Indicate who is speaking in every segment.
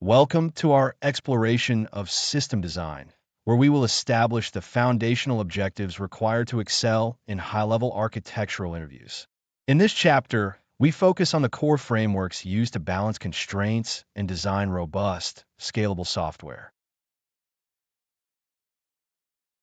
Speaker 1: Welcome to our exploration of system design, where we will establish the foundational objectives required to excel in high-level architectural interviews. In this chapter, we focus on the core frameworks used to balance constraints and design robust, scalable software.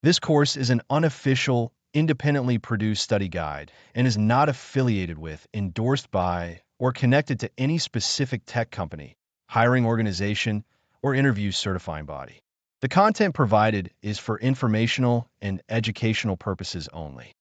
Speaker 1: This course is an unofficial, independently produced study guide and is not affiliated with, endorsed by, or connected to any specific tech company, hiring organization, or interview certifying body. The content provided is for informational and educational purposes only.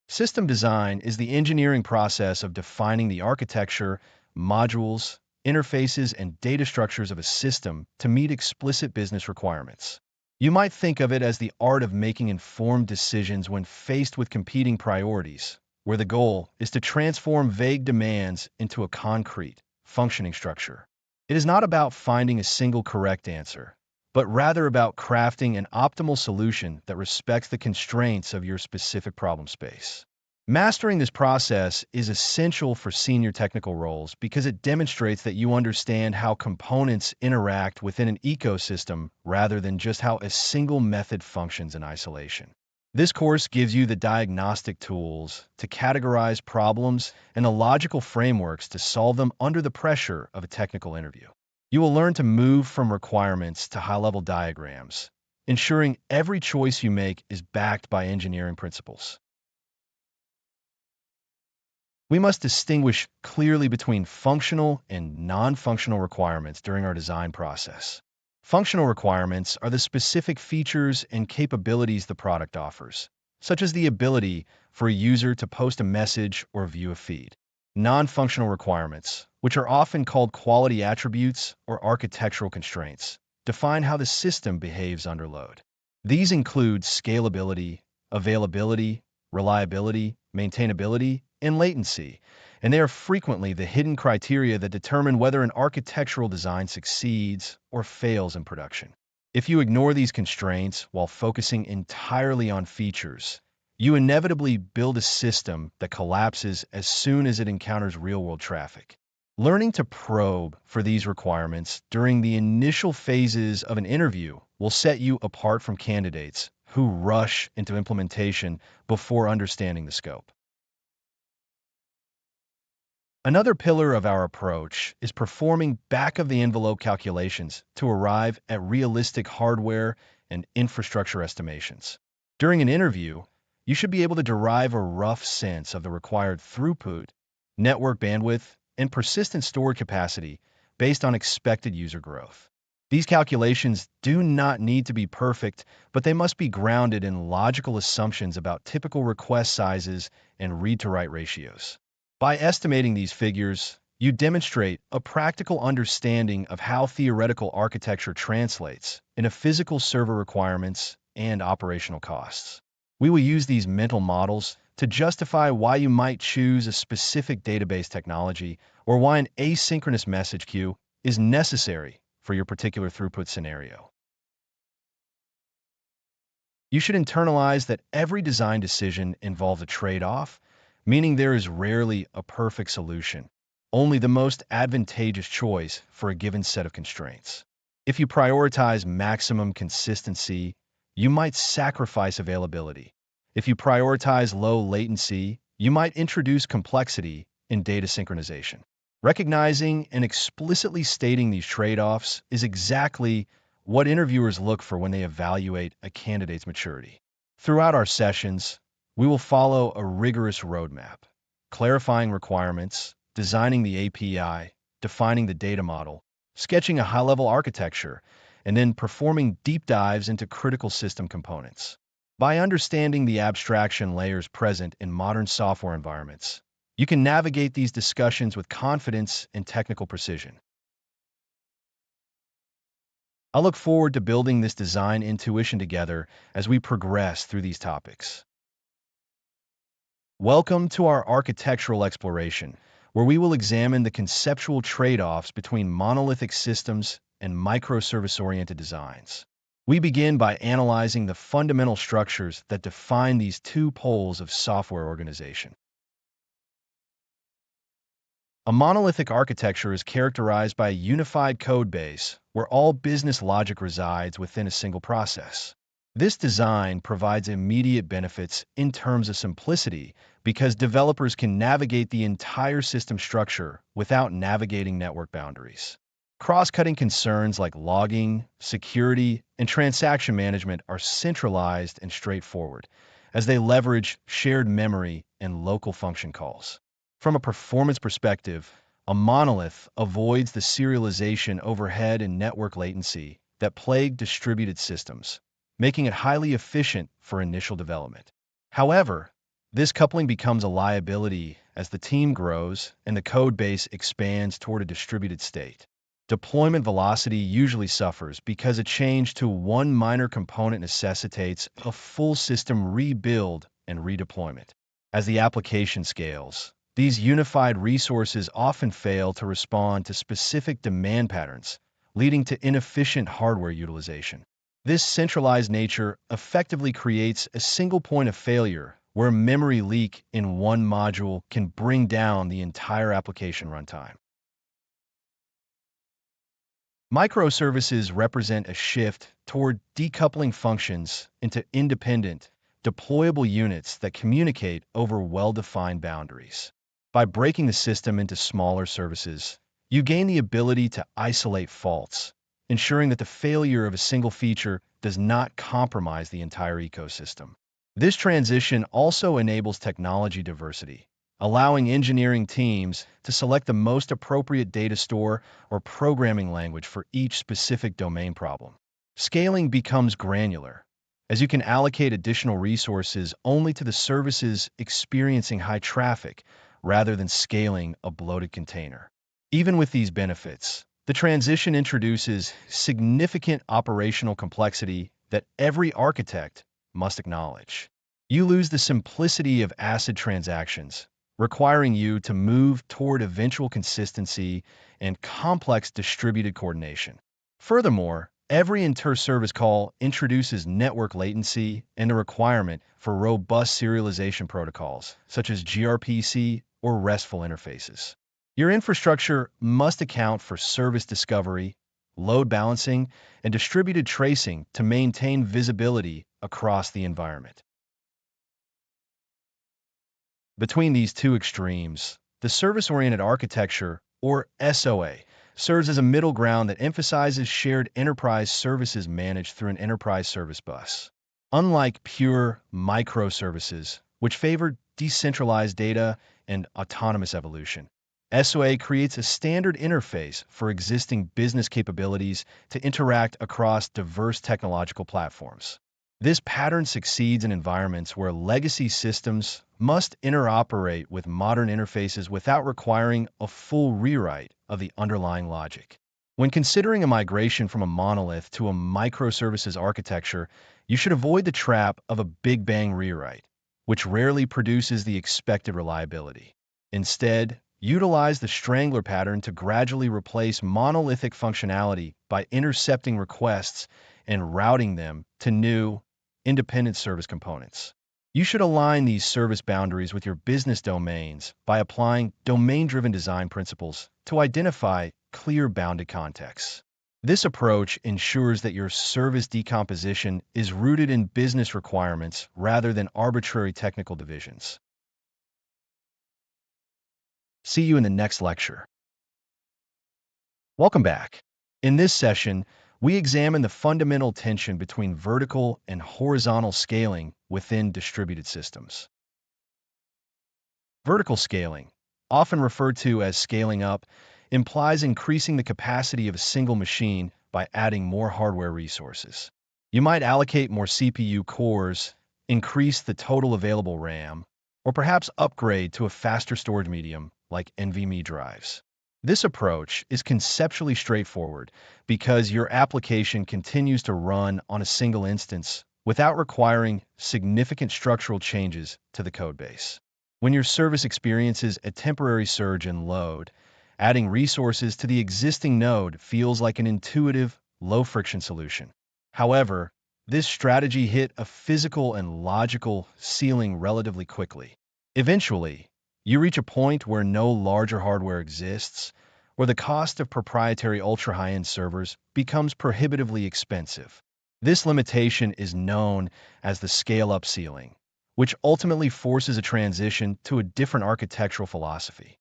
Speaker 1: System design is the engineering process of defining the architecture, modules, interfaces, and data structures of a system to meet explicit business requirements. You might think of it as the art of making informed decisions when faced with competing priorities, where the goal is to transform vague demands into a concrete, functioning structure. It is not about finding a single correct answer, but rather about crafting an optimal solution that respects the constraints of your specific problem space. Mastering this process is essential for senior technical roles because it demonstrates that you understand how components interact within an ecosystem rather than just how a single method functions in isolation. This course gives you the diagnostic tools to categorize problems and the logical frameworks to solve them under the pressure of a technical interview. You will learn to move from requirements to high-level diagrams, ensuring every choice you make is backed by engineering principles. We must distinguish clearly between functional and non-functional requirements during our design process. Functional requirements are the specific features and capabilities the product offers, such as the ability for a user to post a message or view a feed. Non-functional requirements, which are often called quality attributes or architectural constraints, define how the system behaves under load. These include scalability, availability, reliability, maintainability, and latency, and they are frequently the hidden criteria that determine whether an architectural design succeeds or fails in production. If you ignore these constraints while focusing entirely on features, you inevitably build a system that collapses as soon as it encounters real-world traffic. Learning to probe for these requirements during the initial phases of an interview will set you apart from candidates who rush into implementation before understanding the scope. Another pillar of our approach is performing back-of-the-envelope calculations to arrive at realistic hardware and infrastructure estimations. During an interview, you should be able to derive a rough sense of the required throughput, network bandwidth, and persistent storage capacity based on expected user growth. These calculations do not need to be perfect, but they must be grounded in logical assumptions about typical request sizes and read-to-write ratios. By estimating these figures, you demonstrate a practical understanding of how theoretical architecture translates into physical server requirements and operational costs. We will use these mental models to justify why you might choose a specific database technology or why an asynchronous message queue is necessary for your particular throughput scenario. You should internalize that every design decision involves a trade-off, meaning there is rarely a perfect solution, only the most advantageous choice for a given set of constraints. If you prioritize maximum consistency, you might sacrifice availability. If you prioritize low latency, you might introduce complexity in data synchronization. Recognizing and explicitly stating these trade-offs is exactly what interviewers look for when they evaluate a candidate's maturity. Throughout our sessions, we will follow a rigorous roadmap, clarifying requirements, designing the API, defining the data model, sketching a high-level architecture, and then performing deep dives into critical system components. By understanding the abstraction layers present in modern software environments, you can navigate these discussions with confidence and technical precision. I look forward to building this design intuition together as we progress through these topics. Welcome to our architectural exploration, where we will examine the conceptual trade-offs between monolithic systems and microservice-oriented designs. We begin by analyzing the fundamental structures that define these two poles of software organization. A monolithic architecture is characterized by a unified code base where all business logic resides within a single process. This design provides immediate benefits in terms of simplicity because developers can navigate the entire system structure without navigating network boundaries. Cross-cutting concerns like logging, security, and transaction management are centralized and straightforward, as they leverage shared memory and local function calls. From a performance perspective, a monolith avoids the serialization overhead and network latency that plague distributed systems, making it highly efficient for initial development. However, this coupling becomes a liability as the team grows and the code base expands toward a distributed state. Deployment velocity usually suffers because a change to one minor component necessitates a full system rebuild and redeployment. As the application scales, these unified resources often fail to respond to specific demand patterns, leading to inefficient hardware utilization. This centralized nature effectively creates a single point of failure where a memory leak in one module can bring down the entire application runtime. Microservices represent a shift toward decoupling functions into independent, deployable units that communicate over well-defined boundaries. By breaking the system into smaller services, you gain the ability to isolate faults, ensuring that the failure of a single feature does not compromise the entire ecosystem. This transition also enables technology diversity, allowing engineering teams to select the most appropriate data store or programming language for each specific domain problem. Scaling becomes granular, as you can allocate additional resources only to the services experiencing high traffic rather than scaling a bloated container. Even with these benefits, the transition introduces significant operational complexity that every architect must acknowledge. You lose the simplicity of ACID transactions, requiring you to move toward eventual consistency and complex distributed coordination. Furthermore, every inter-service call introduces network latency and a requirement for robust serialization protocols, such as gRPC or RESTful interfaces. Your infrastructure must account for service discovery, load balancing, and distributed tracing to maintain visibility across the environment. Between these two extremes, the service-oriented architecture, or SOA, serves as a middle ground that emphasizes shared enterprise services managed through an enterprise service bus. Unlike pure microservices, which favor decentralized data and autonomous evolution, SOA creates a standard interface for existing business capabilities to interact across diverse technological platforms. This pattern succeeds in environments where legacy systems must interoperate with modern interfaces without requiring a full rewrite of the underlying logic. When considering a migration from a monolith to a microservices architecture, you should avoid the trap of a big bang rewrite, which rarely produces the expected reliability. Instead, utilize the strangler pattern to gradually replace monolithic functionality by intercepting requests and routing them to new, independent service components. You should align these service boundaries with your business domains by applying domain-driven design principles to identify clear bounded contexts. This approach ensures that your service decomposition is rooted in business requirements rather than arbitrary technical divisions. See you in the next lecture. Welcome back. In this session, we examine the fundamental tension between vertical and horizontal scaling within distributed systems. Vertical scaling, often referred to as scaling up, implies increasing the capacity of a single machine by adding more hardware resources. You might allocate more CPU cores, increase the total available RAM, or perhaps upgrade to a faster storage medium like NVMe drives. This approach is conceptually straightforward because your application continues to run on a single instance without requiring significant structural changes to the codebase. When your service experiences a temporary surge in load, adding resources to the existing node feels like an intuitive, low-friction solution. However, this strategy hit a physical and logical ceiling relatively quickly. Eventually, You reach a point where no larger hardware exists, where the cost of proprietary ultra-high-end servers becomes prohibitively expensive. This limitation is known as the scale-up ceiling, which ultimately forces a transition to a different architectural philosophy.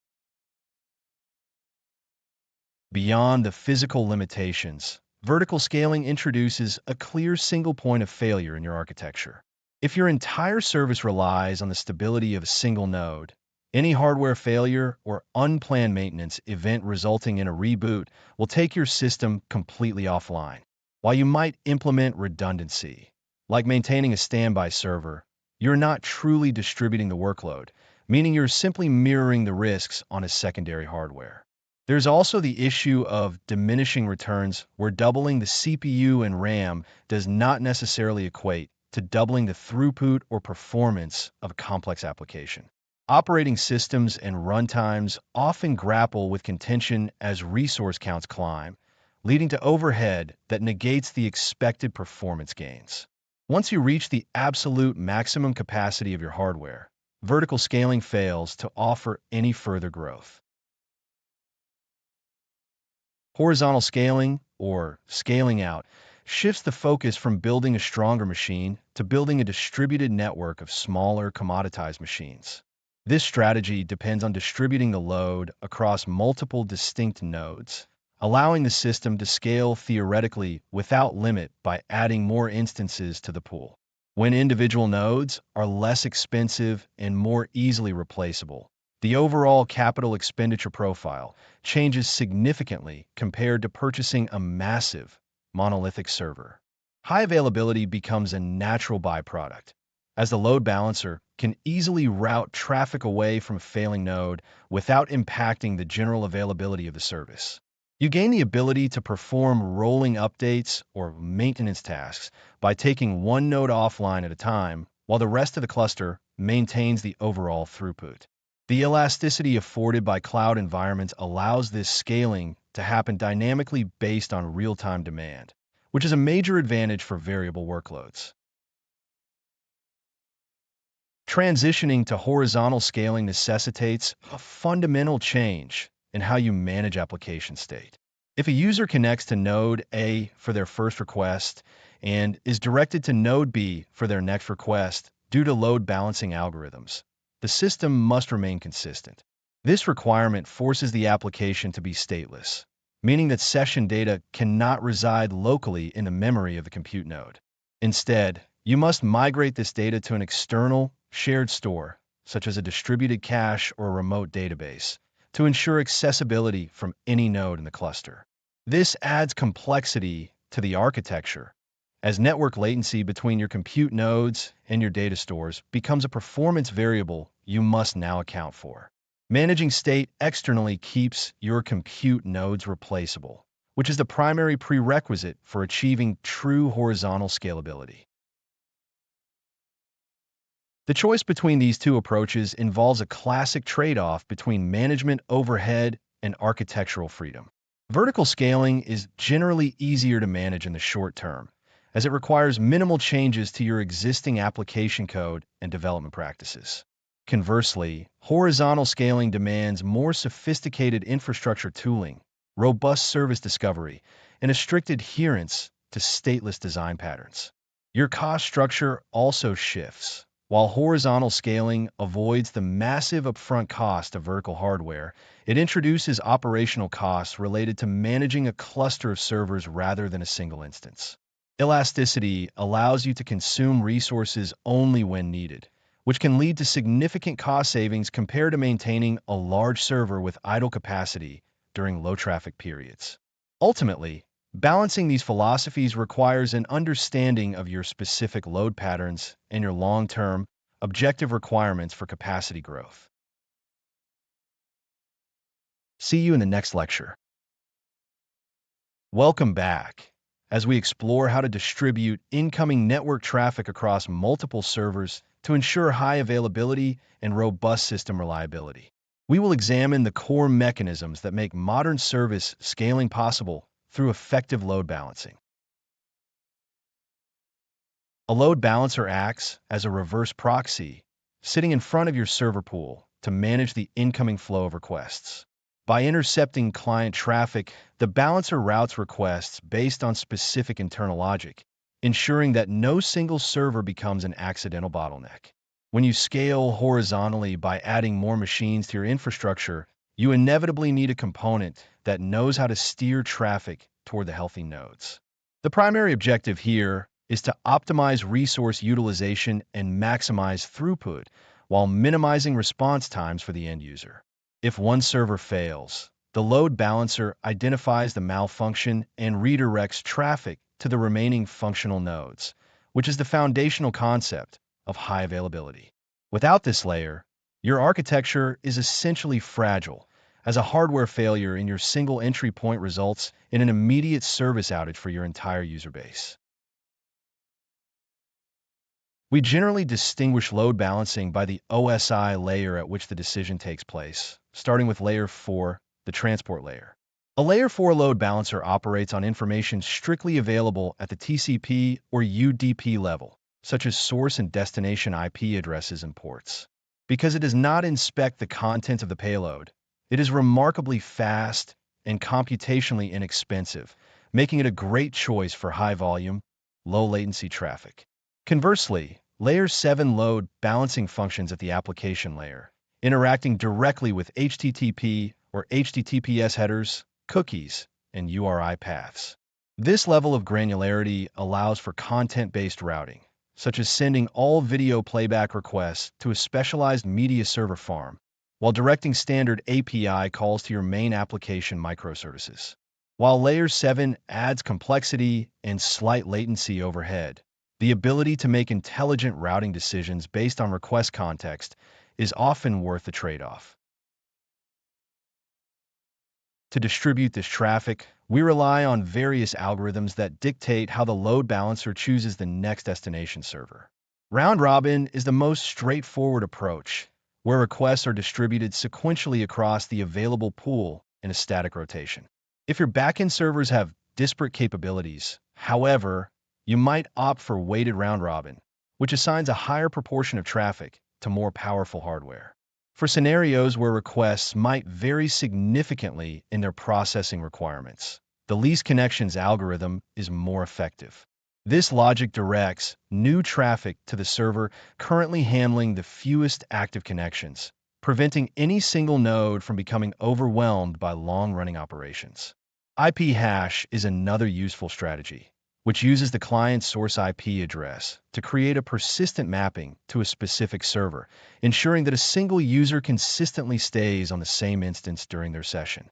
Speaker 1: Beyond the physical limitations, vertical scaling introduces a clear single point of failure in your architecture. If your entire service relies on the stability of a single node, any hardware failure or unplanned maintenance event resulting in a reboot will take your system completely offline. While you might implement redundancy, like maintaining a standby server, you're not truly distributing the workload, meaning you're simply mirroring the risks on a secondary hardware. There's also the issue of diminishing returns, where doubling the CPU and RAM does not necessarily equate to doubling the throughput or performance of a complex application. Operating systems and runtimes often grapple with contention as resource counts climb, leading to overhead that negates the expected performance gains. Once you reach the absolute maximum capacity of your hardware, vertical scaling fails to offer any further growth. Horizontal scaling, or scaling out, shifts the focus from building a stronger machine to building a distributed network of smaller, commoditized machines. This strategy depends on distributing the load across multiple distinct nodes, allowing the system to scale theoretically without limit by adding more instances to the pool. When individual nodes are less expensive and more easily replaceable, the overall capital expenditure profile changes significantly compared to purchasing a massive, monolithic server. High availability becomes a natural byproduct, as the load balancer can easily route traffic away from a failing node without impacting the general availability of the service. You gain the ability to perform rolling updates or maintenance tasks by taking one node offline at a time, while the rest of the cluster maintains the overall throughput. The elasticity afforded by cloud environments allows this scaling to happen dynamically based on real-time demand, which is a major advantage for variable workloads. Transitioning to horizontal scaling necessitates a fundamental change in how you manage application state. If a user connects to node A for their first request and is directed to node B for their next request due to load balancing algorithms, the system must remain consistent. This requirement forces the application to be stateless, meaning that session data cannot reside locally in the memory of the compute node. Instead, you must migrate this data to an external, shared store, such as a distributed cache or a remote database, to ensure accessibility from any node in the cluster. This adds complexity to the architecture, as network latency between your compute nodes and your data stores becomes a performance variable you must now account for. Managing state externally keeps your compute nodes replaceable, which is the primary prerequisite for achieving true horizontal scalability. The choice between these two approaches involves a classic trade-off between management overhead and architectural freedom. Vertical scaling is generally easier to manage in the short term, as it requires minimal changes to your existing application code and development practices. Conversely, horizontal scaling demands more sophisticated infrastructure tooling, robust service discovery, and a strict adherence to stateless design patterns. Your cost structure also shifts. While horizontal scaling avoids the massive upfront cost of vertical hardware, it introduces operational costs related to managing a cluster of servers rather than a single instance. Elasticity allows you to consume resources only when needed, which can lead to significant cost savings compared to maintaining a large server with idle capacity during low-traffic periods. Ultimately, balancing these philosophies requires an understanding of your specific load patterns and your long-term, objective requirements for capacity growth. See you in the next lecture. Welcome back, as we explore how to distribute incoming network traffic across multiple servers to ensure high availability and robust system reliability. We will examine the core mechanisms that make modern service scaling possible through effective load balancing. A load balancer acts as a reverse proxy, sitting in front of your server pool to manage the incoming flow of requests. By intercepting client traffic, the balancer routes requests based on specific internal logic, ensuring that no single server becomes an accidental bottleneck. When you scale horizontally by adding more machines to your infrastructure, you inevitably need a component that knows how to steer traffic toward the healthy nodes. The primary objective here is to optimize resource utilization and maximize throughput while minimizing response times for the end user. If one server fails, the load balancer identifies the malfunction and redirects traffic to the remaining functional nodes, which is the foundational concept of high availability. Without this layer, your architecture is essentially fragile, as a hardware failure in your single entry point results in an immediate service outage for your entire user base. We generally distinguish load balancing by the OSI layer at which the decision takes place, starting with layer 4, the transport layer. A layer 4 load balancer operates on information strictly available at the TCP or UDP level, such as source and destination IP addresses and ports. Because it does not inspect the content of the payload, it is remarkably fast and computationally inexpensive, making it a great choice for high-volume, low-latency traffic. Conversely, Layer 7 load balancing functions at the application layer, interacting directly with HTTP or HTTPS headers, cookies, and URI paths. This level of granularity allows for content-based routing, such as sending all video playback requests to a specialized media server farm, while directing standard API calls to your main application microservices. While Layer 7 adds complexity and slight latency overhead, the ability to make intelligent routing decisions based on request context is often worth the trade-off. To distribute this traffic, we rely on various algorithms that dictate how the load balancer chooses the next destination server. Round robin is the most straightforward approach, where requests are distributed sequentially across the available pool in a static rotation. If your backend servers have disparate capabilities, however, you might opt for weighted round robin, which assigns a higher proportion of traffic to more powerful hardware. For scenarios where requests might vary significantly in their processing requirements, the least connections algorithm is more effective. This logic directs new traffic to the server currently handling the fewest active connections, preventing any single node from becoming overwhelmed by long-running operations. IP hash is another useful strategy, which uses the client's source IP address to create a persistent mapping to a specific server, ensuring that a single user consistently stays on the same instance during their session.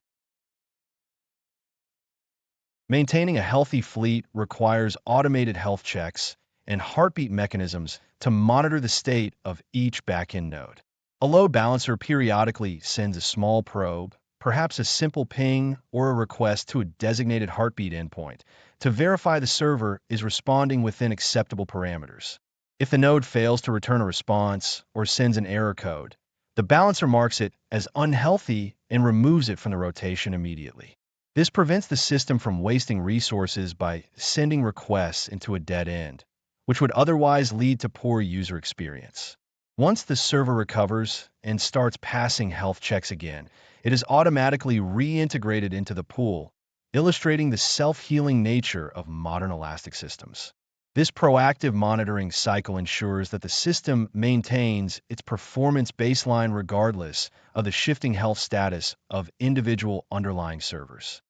Speaker 1: Maintaining a healthy fleet requires automated health checks and heartbeat mechanisms to monitor the state of each backend node. A load balancer periodically sends a small probe, perhaps a simple ping or a request to a designated heartbeat endpoint, to verify the server is responding within acceptable parameters. If the node fails to return a response or sends an error code, the balancer marks it as unhealthy and removes it from the rotation immediately. This prevents the system from wasting resources by sending requests into a dead end, which would otherwise lead to poor user experience. Once the server recovers and starts passing health checks again, it is automatically reintegrated into the pool, illustrating the self-healing nature of modern Elastic systems. This proactive monitoring cycle ensures that the system maintains its performance baseline regardless of the shifting health status of individual underlying servers.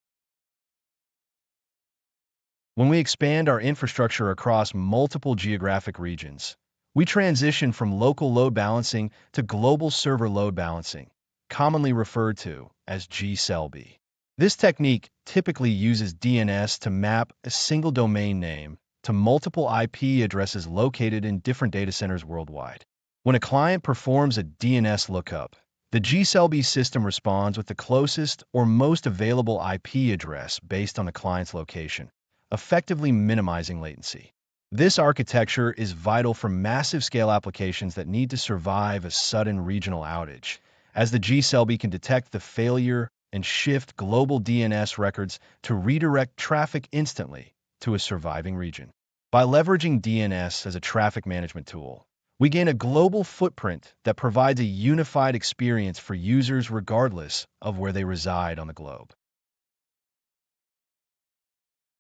Speaker 1: When we expand our infrastructure across multiple geographic regions, we transition from local load balancing to global server load balancing, commonly referred to as gSLB. This technique typically uses DNS to map a single domain name to multiple IP addresses located in different data centers worldwide. When a client performs a DNS lookup, the gSLB system responds with the closest or most available IP address based on the client's location, effectively minimizing latency. This architecture is vital for massive scale applications that need to survive a sudden regional outage, as the gSLB can detect the failure and shift global DNS records to redirect traffic instantly to a surviving region. By leveraging DNS as a traffic management tool, We gain a global footprint that provides a unified experience for users regardless of where they reside on the globe.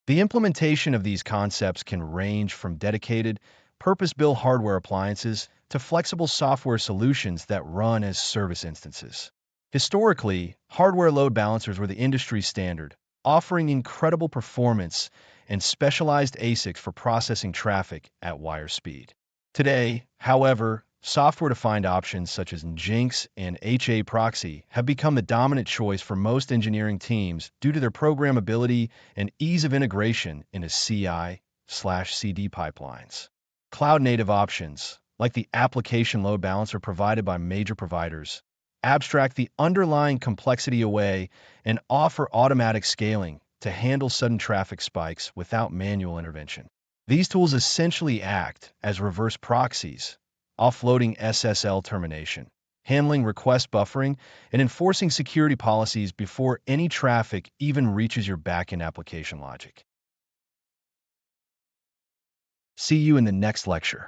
Speaker 1: The implementation of these concepts can range from dedicated, purpose-built hardware appliances to flexible software solutions that run as service instances. Historically, hardware load balancers were the industry standard, offering incredible performance and specialized ASICs for processing traffic at wire speed. Today, however, software-defined options such as Nginx and HA proxy have become the dominant choice for most engineering teams due to their programmability and ease of integration into CI/CD pipelines. Cloud-native options, like the application load balancer provided by major providers, abstract the underlying complexity away and offer automatic scaling to handle sudden traffic spikes without manual intervention. These tools essentially act as reverse proxies, offloading SSL termination, handling request buffering, and enforcing security policies before any traffic even reaches your backend application logic. See you in the next lecture.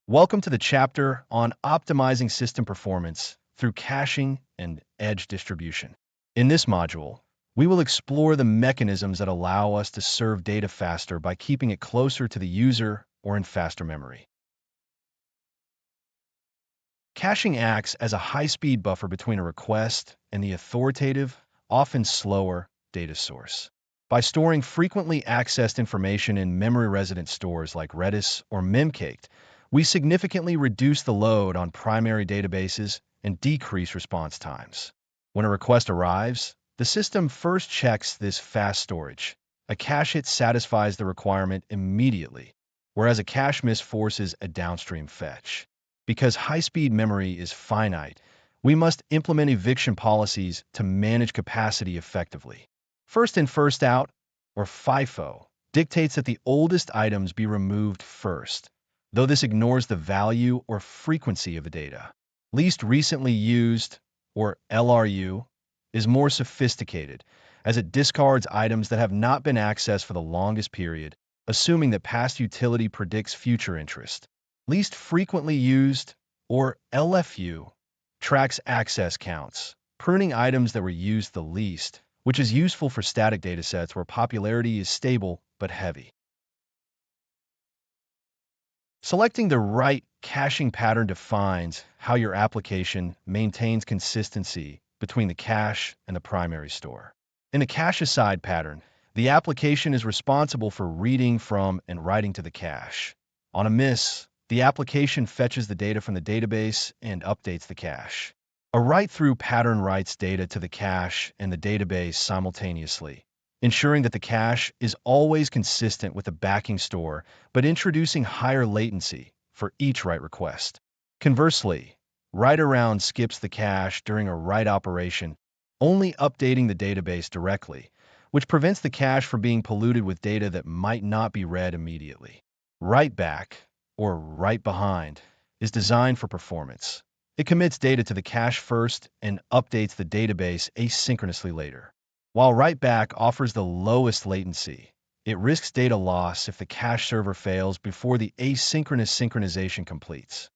Speaker 1: Welcome to the chapter on optimizing system performance through caching and edge distribution. In this module, we will explore the mechanisms that allow us to serve data faster by keeping it closer to the user or in faster memory. Caching acts as a high-speed buffer between a request and the authoritative, often slower, data source. By storing frequently accessed information in memory-resident stores like Redis or Memcached, we significantly reduce the load on primary databases and decrease response times. When a request arrives, the system first checks this fast storage. A cache hit satisfies the requirement immediately, whereas a cache miss forces a downstream fetch. Because high-speed memory is finite, we must implement eviction policies to manage capacity effectively. First in, first out, or FIFO, dictates that the oldest items be removed first, though this ignores the value or frequency of the data. Least recently used, or LRU, is more sophisticated, as it discards items that have not been accessed for the longest period, assuming that past utility predicts future interest. Least frequently used, or LFU, tracks access counts, pruning items that were used the least, which is useful for static datasets where popularity is stable but heavy. Selecting the right caching pattern defines how your application maintains consistency between the cache and the primary store. In the cache-aside pattern, the application is responsible for reading from and writing to the cache. On a miss, the application fetches the data from the database and updates the cache. A write-through pattern writes data to the cache and the database simultaneously, ensuring that the cache is always consistent with the backing store, but introducing higher latency for each write request. Conversely, write-around skips the cache during a write operation, only updating the database directly, which prevents the cache from being polluted with data that might not be read immediately. Write-back, or write-behind, is designed for performance. It commits data to the cache first and updates the database asynchronously later. While write-back offers the lowest latency, it risks data loss if the cache server fails before the asynchronous synchronization completes.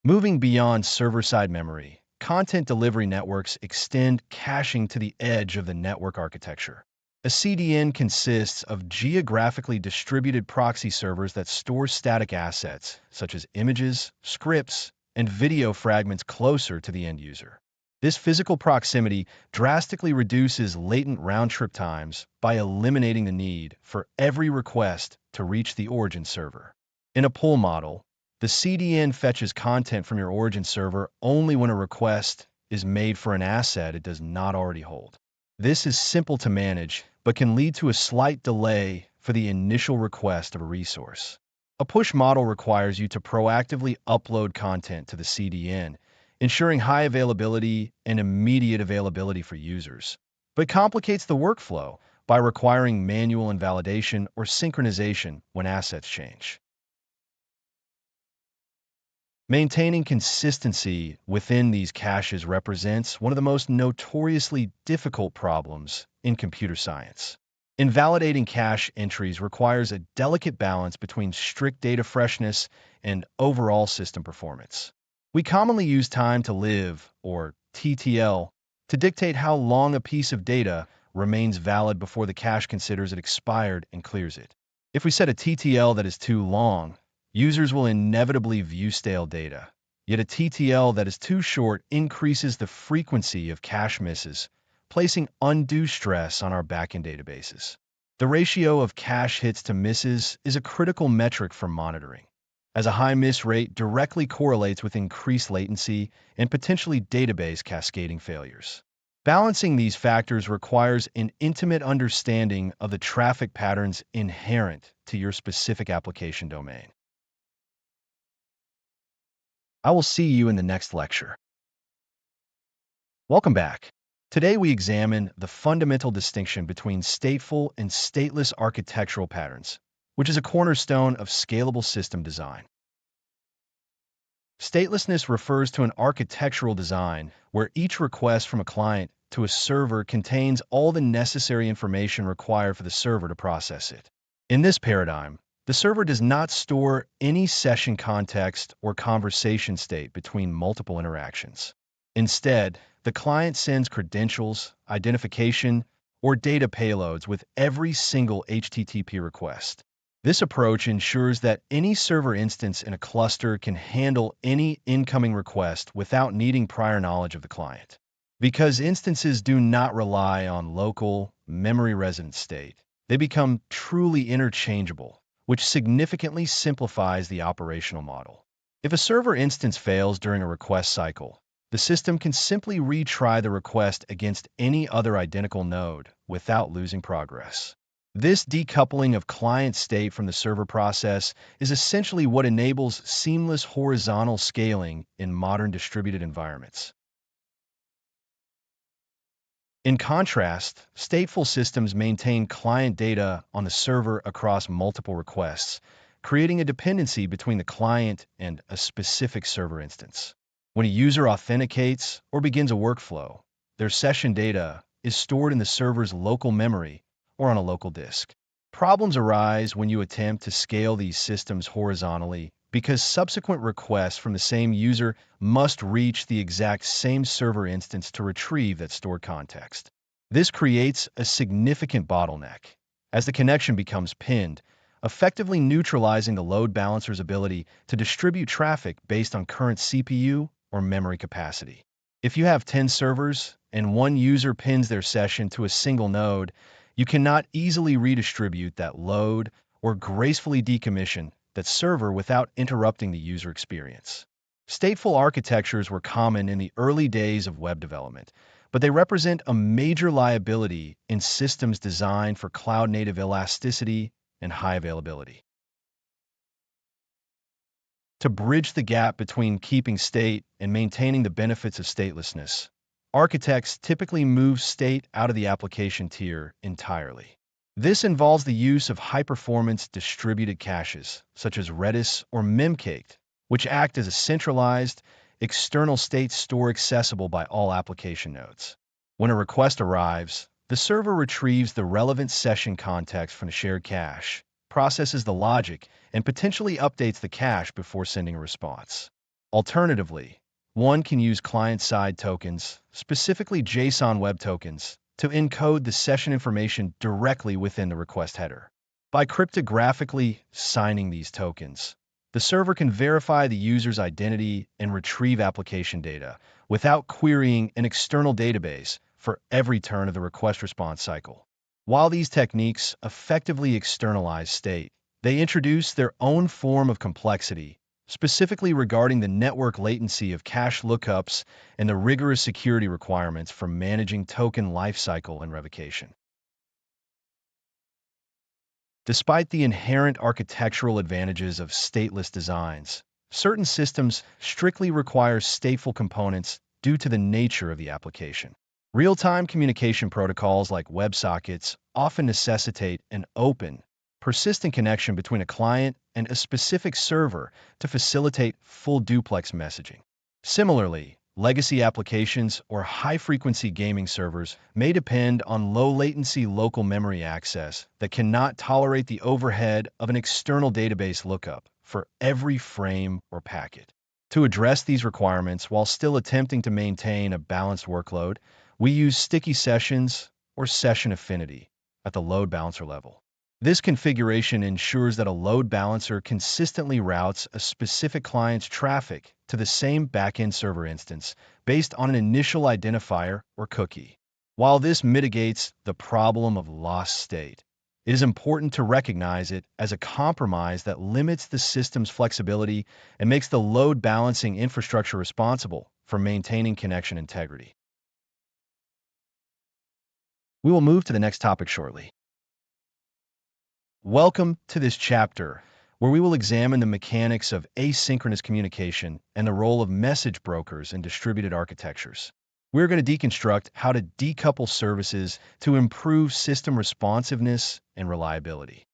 Speaker 1: Moving beyond server-side memory, content delivery networks extend caching to the edge of the network architecture. A CDN consists of geographically distributed proxy servers that store static assets, such as images, scripts, and video fragments closer to the end user. This physical proximity drastically reduces latent round-trip times by eliminating the need for every request to reach the origin server. In a pull model, the CDN fetches content from your origin server only when a request is made for an asset it does not already hold. This is simple to manage, but can lead to a slight delay for the initial request of a resource. A push model requires you to proactively upload content to the CDN, ensuring high availability and immediate availability for users, but complicates the workflow by requiring manual invalidation or synchronization when assets change. Maintaining consistency within these caches represents one of the most notoriously difficult problems in computer science. Invalidating cache entries requires a delicate balance between strict data freshness and overall system performance. We commonly use time to live, or TTL, to dictate how long a piece of data remains valid before the cache considers it expired and clears it. If we set a TTL that is too long, users will inevitably view stale data. Yet a TTL that is too short increases the frequency of cache misses, placing undue stress on our backend databases. The ratio of cache hits to misses is a critical metric for monitoring, as a high miss rate directly correlates with increased latency and potentially database cascading failures. Balancing these factors requires an intimate understanding of the traffic patterns inherent to your specific application domain. I will see you in the next lecture. Welcome back. Today we examine the fundamental distinction between stateful and stateless architectural patterns, which is a cornerstone of scalable system design. Statelessness refers to an architectural design where each request from a client to a server contains all the necessary information required for the server to process it. In this paradigm, the server does not store any session context or conversation state between multiple interactions. Instead, the client sends credentials, identification, or data payloads with every single HTTP request. This approach ensures that any server instance in a cluster can handle any incoming request without needing prior knowledge of the client. Because instances do not rely on local, memory-resident state, they become truly interchangeable, which significantly simplifies the operational model. If a server instance fails during a request cycle, the system can simply retry the request against any other identical node without losing progress. This decoupling of client state from the server process is essentially what enables seamless horizontal scaling in modern distributed environments. In contrast, stateful systems maintain client data on the server across multiple requests, creating a dependency between the client and a specific server instance. When a user authenticates or begins a workflow, their session data is stored in the server's local memory or on a local disk. Problems arise when you attempt to scale these systems horizontally because subsequent requests from the same user must reach the exact same server instance to retrieve that stored context. This creates a significant bottleneck, as the connection becomes pinned, effectively neutralizing the load balancer's ability to distribute traffic based on current CPU or memory capacity. If you have 10 servers and one user pins their session to a single node, you cannot easily redistribute that load or gracefully decommission that server without interrupting the user experience. Stateful architectures were common in the early days of web development, but they represent a major liability in systems designed for cloud-native elasticity and high availability. To bridge the gap between keeping state and maintaining the benefits of statelessness, architects typically move state out of the application tier entirely. This involves the use of high-performance distributed caches, such as Redis or Memcached, which act as a centralized, external state store accessible by all application nodes. When a request arrives, the server retrieves the relevant session context from the shared cache, processes the logic, and potentially updates the cache before sending a response. Alternatively, one can use client-side tokens, specifically JSON Web Tokens, to encode the session information directly within the request header. By cryptographically signing these tokens, the server can verify the user's identity and retrieve application data without querying an external database for every turn of the request-response cycle. While these techniques effectively externalize state, they introduce their own form of complexity, specifically regarding the network latency of cache lookups and the rigorous security requirements for managing token lifecycle and revocation. Despite the inherent architectural advantages of stateless designs, certain systems strictly require stateful components due to the nature of the application. Real-time communication protocols like WebSockets often necessitate an open, persistent connection between a client and a specific server to facilitate full duplex messaging. Similarly, Legacy applications or high-frequency gaming servers may depend on low-latency local memory access that cannot tolerate the overhead of an external database lookup for every frame or packet. To address these requirements while still attempting to maintain a balanced workload, we use sticky sessions or session affinity at the load balancer level. This configuration ensures that a load balancer consistently routes a specific client's traffic to the same backend server instance based on an initial identifier or cookie. While this mitigates the problem of lost state, it is important to recognize it as a compromise that limits the system's flexibility and makes the load balancing infrastructure responsible for maintaining connection integrity. We will move to the next topic shortly. Welcome to this chapter, where we will examine the mechanics of asynchronous communication and the role of message brokers in distributed architectures. We're going to deconstruct how to decouple services to improve system responsiveness and reliability.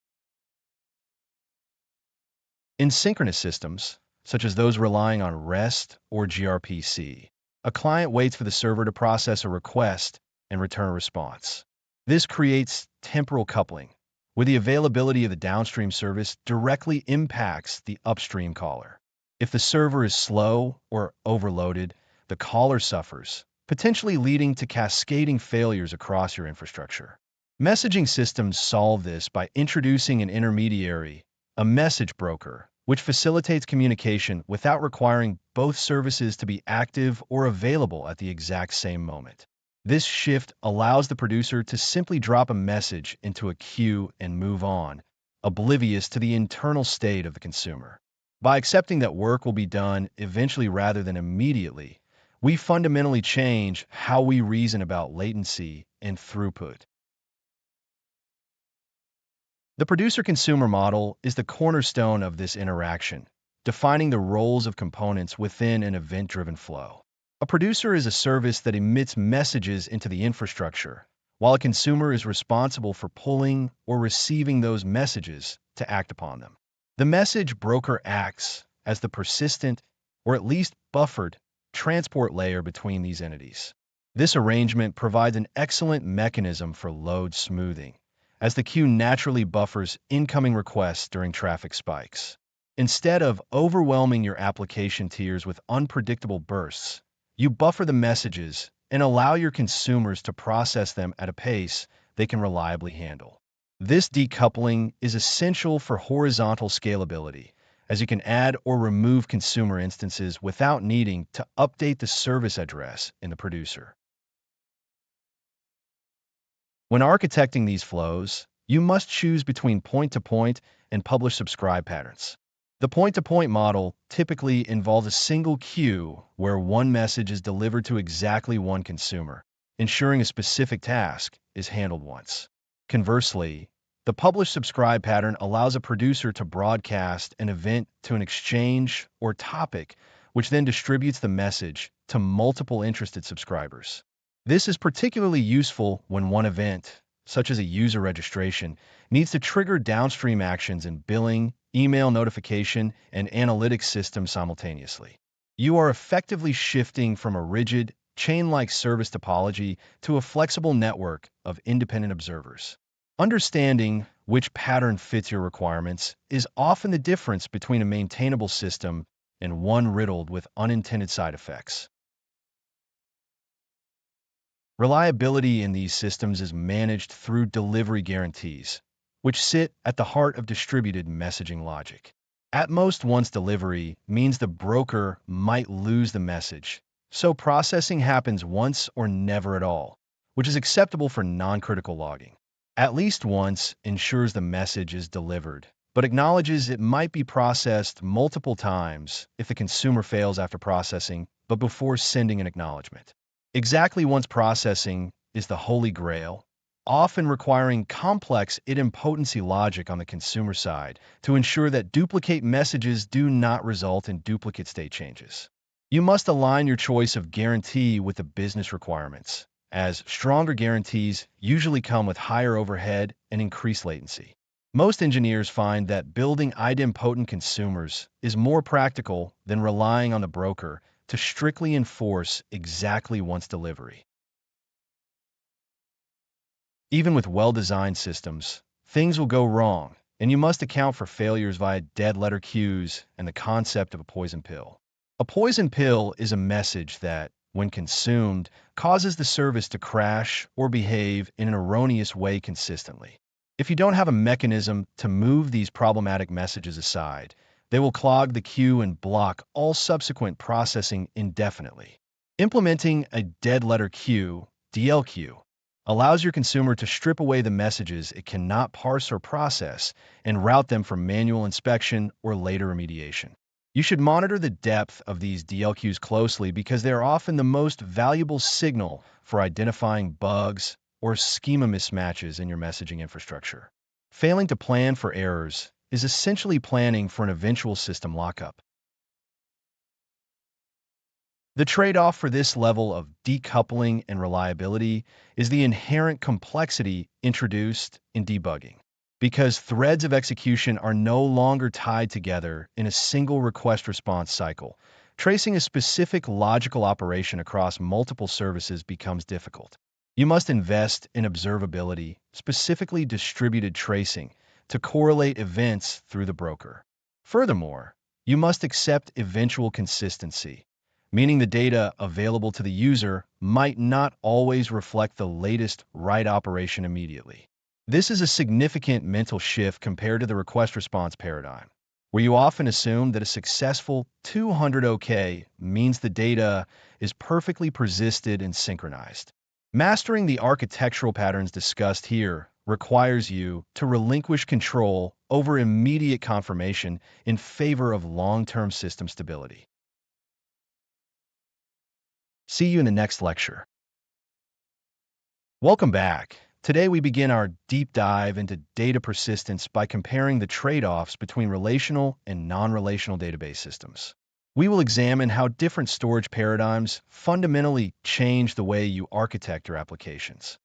Speaker 1: In synchronous systems, such as those relying on REST or gRPC, a client waits for the server to process a request and return a response. This creates temporal coupling, where the availability of the downstream service directly impacts the upstream caller. If the server is slow or overloaded, the caller suffers, potentially leading to cascading failures across your infrastructure. Messaging systems solve this by introducing an intermediary, a message broker, which facilitates communication without requiring both services to be active or available at the exact same moment. This shift allows the producer to simply drop a message into a queue and move on, oblivious to the internal state of the consumer. By accepting that work will be done eventually rather than immediately, we fundamentally change how we reason about latency and throughput. The producer-consumer model is the cornerstone of this interaction, defining the roles of components within an event-driven flow. A producer is a service that emits messages into the infrastructure, while a consumer is responsible for pulling or receiving those messages to act upon them. The message broker acts as the persistent, or at least buffered, transport layer between these entities. This arrangement provides an excellent mechanism for load smoothing, as the queue naturally buffers incoming requests during traffic spikes. Instead of overwhelming your application tiers with unpredictable bursts, you buffer the messages and allow your consumers to process them at a pace they can reliably handle. This decoupling is essential for horizontal scalability, as you can add or remove consumer instances without needing to update the service address in the producer. When architecting these flows, you must choose between point-to-point and publish-subscribe patterns. The point-to-point model typically involves a single queue where one message is delivered to exactly one consumer, ensuring a specific task is handled once. Conversely, the publish-subscribe pattern allows a producer to broadcast an event to an exchange or topic, which then distributes the message to multiple interested subscribers. This is particularly useful when one event, such as a user registration, needs to trigger downstream actions in billing, email notification, and analytics systems simultaneously. You are effectively shifting from a rigid, chain-like service topology to a flexible network of independent observers. Understanding which pattern fits your requirements is often the difference between a maintainable system and one riddled with unintended side effects. Reliability in these systems is managed through delivery guarantees, which sit at the heart of distributed messaging logic. At most once delivery means the broker might lose the message, so processing happens once or never at all, which is acceptable for non-critical logging. At least once ensures the message is delivered, but acknowledges it might be processed multiple times if the consumer fails after processing, but before sending an acknowledgement. Exactly once processing is the holy grail, often requiring complex idempotency logic on the consumer side to ensure that duplicate messages do not result in duplicate state changes. You must align your choice of guarantee with the business requirements, as stronger guarantees usually come with higher overhead and increased latency. Most engineers find that building idempotent consumers is more practical than relying on the broker to strictly enforce exactly once delivery. Even with well-designed systems, things will go wrong, and you must account for failures via dead letter queues and the concept of a poison pill. A poison pill is a message that, when consumed, causes the service to crash or behave in an erroneous way consistently. If you don't have a mechanism to move these problematic messages aside, they will clog the queue and block all subsequent processing indefinitely. Implementing a dead letter queue, DLQ, allows your consumer to strip away the messages it cannot parse or process and route them for manual inspection or later remediation. You should monitor the depth of these DLQs closely because they are often the most valuable signal for identifying bugs or schema mismatches in your messaging infrastructure. Failing to plan for errors is essentially planning for an eventual system lockup. The trade-off for this level of decoupling and reliability is the inherent complexity introduced in debugging. Because threads of execution are no longer tied together in a single request-response cycle, tracing a specific logical operation across multiple services becomes difficult. You must invest in observability, specifically distributed tracing, to correlate events through the broker. Furthermore, you must accept eventual consistency, meaning the data available to the user might not always reflect the latest write operation immediately. This is a significant mental shift compared to the request-response paradigm, where you often assume that a successful 200 OK means the data is perfectly persisted and synchronized. Mastering the architectural patterns discussed here requires you to relinquish control over immediate confirmation in favor of long-term system stability. See you in the next lecture. Welcome back. Today we begin our deep dive into data persistence by comparing the trade-offs between relational and non-relational database systems. We will examine how different storage paradigms fundamentally change the way you architect your applications.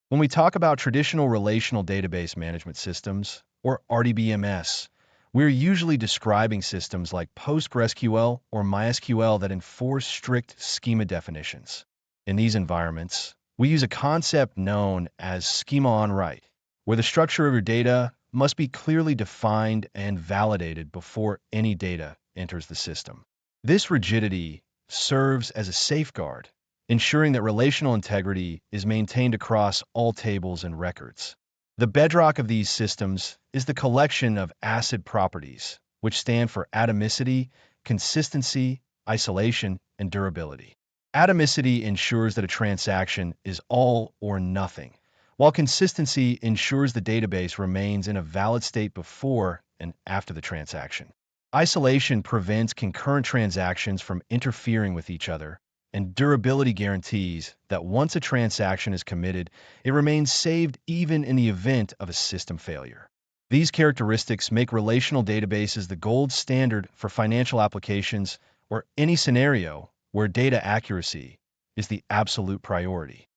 Speaker 1: When we talk about traditional relational database management systems, or RDBMS, we're usually describing systems like PostgreSQL or MySQL that enforce strict schema definitions. In these environments, we use a concept known as schema on write, where the structure of your data must be clearly defined and validated before any data enters the system. This rigidity serves as a safeguard, ensuring that relational integrity is maintained across all tables and records. The bedrock of these systems is the collection of ACID properties, which stand for atomicity, consistency, isolation, and durability. Atomicity ensures that a transaction is all or nothing, while consistency ensures the database remains in a valid state before and after the transaction. Isolation prevents concurrent transactions from interfering with each other, and durability guarantees that once a transaction is committed, it remains saved even in the event of a system failure. These characteristics make relational databases the gold standard for financial applications or any scenario where data accuracy is the absolute priority.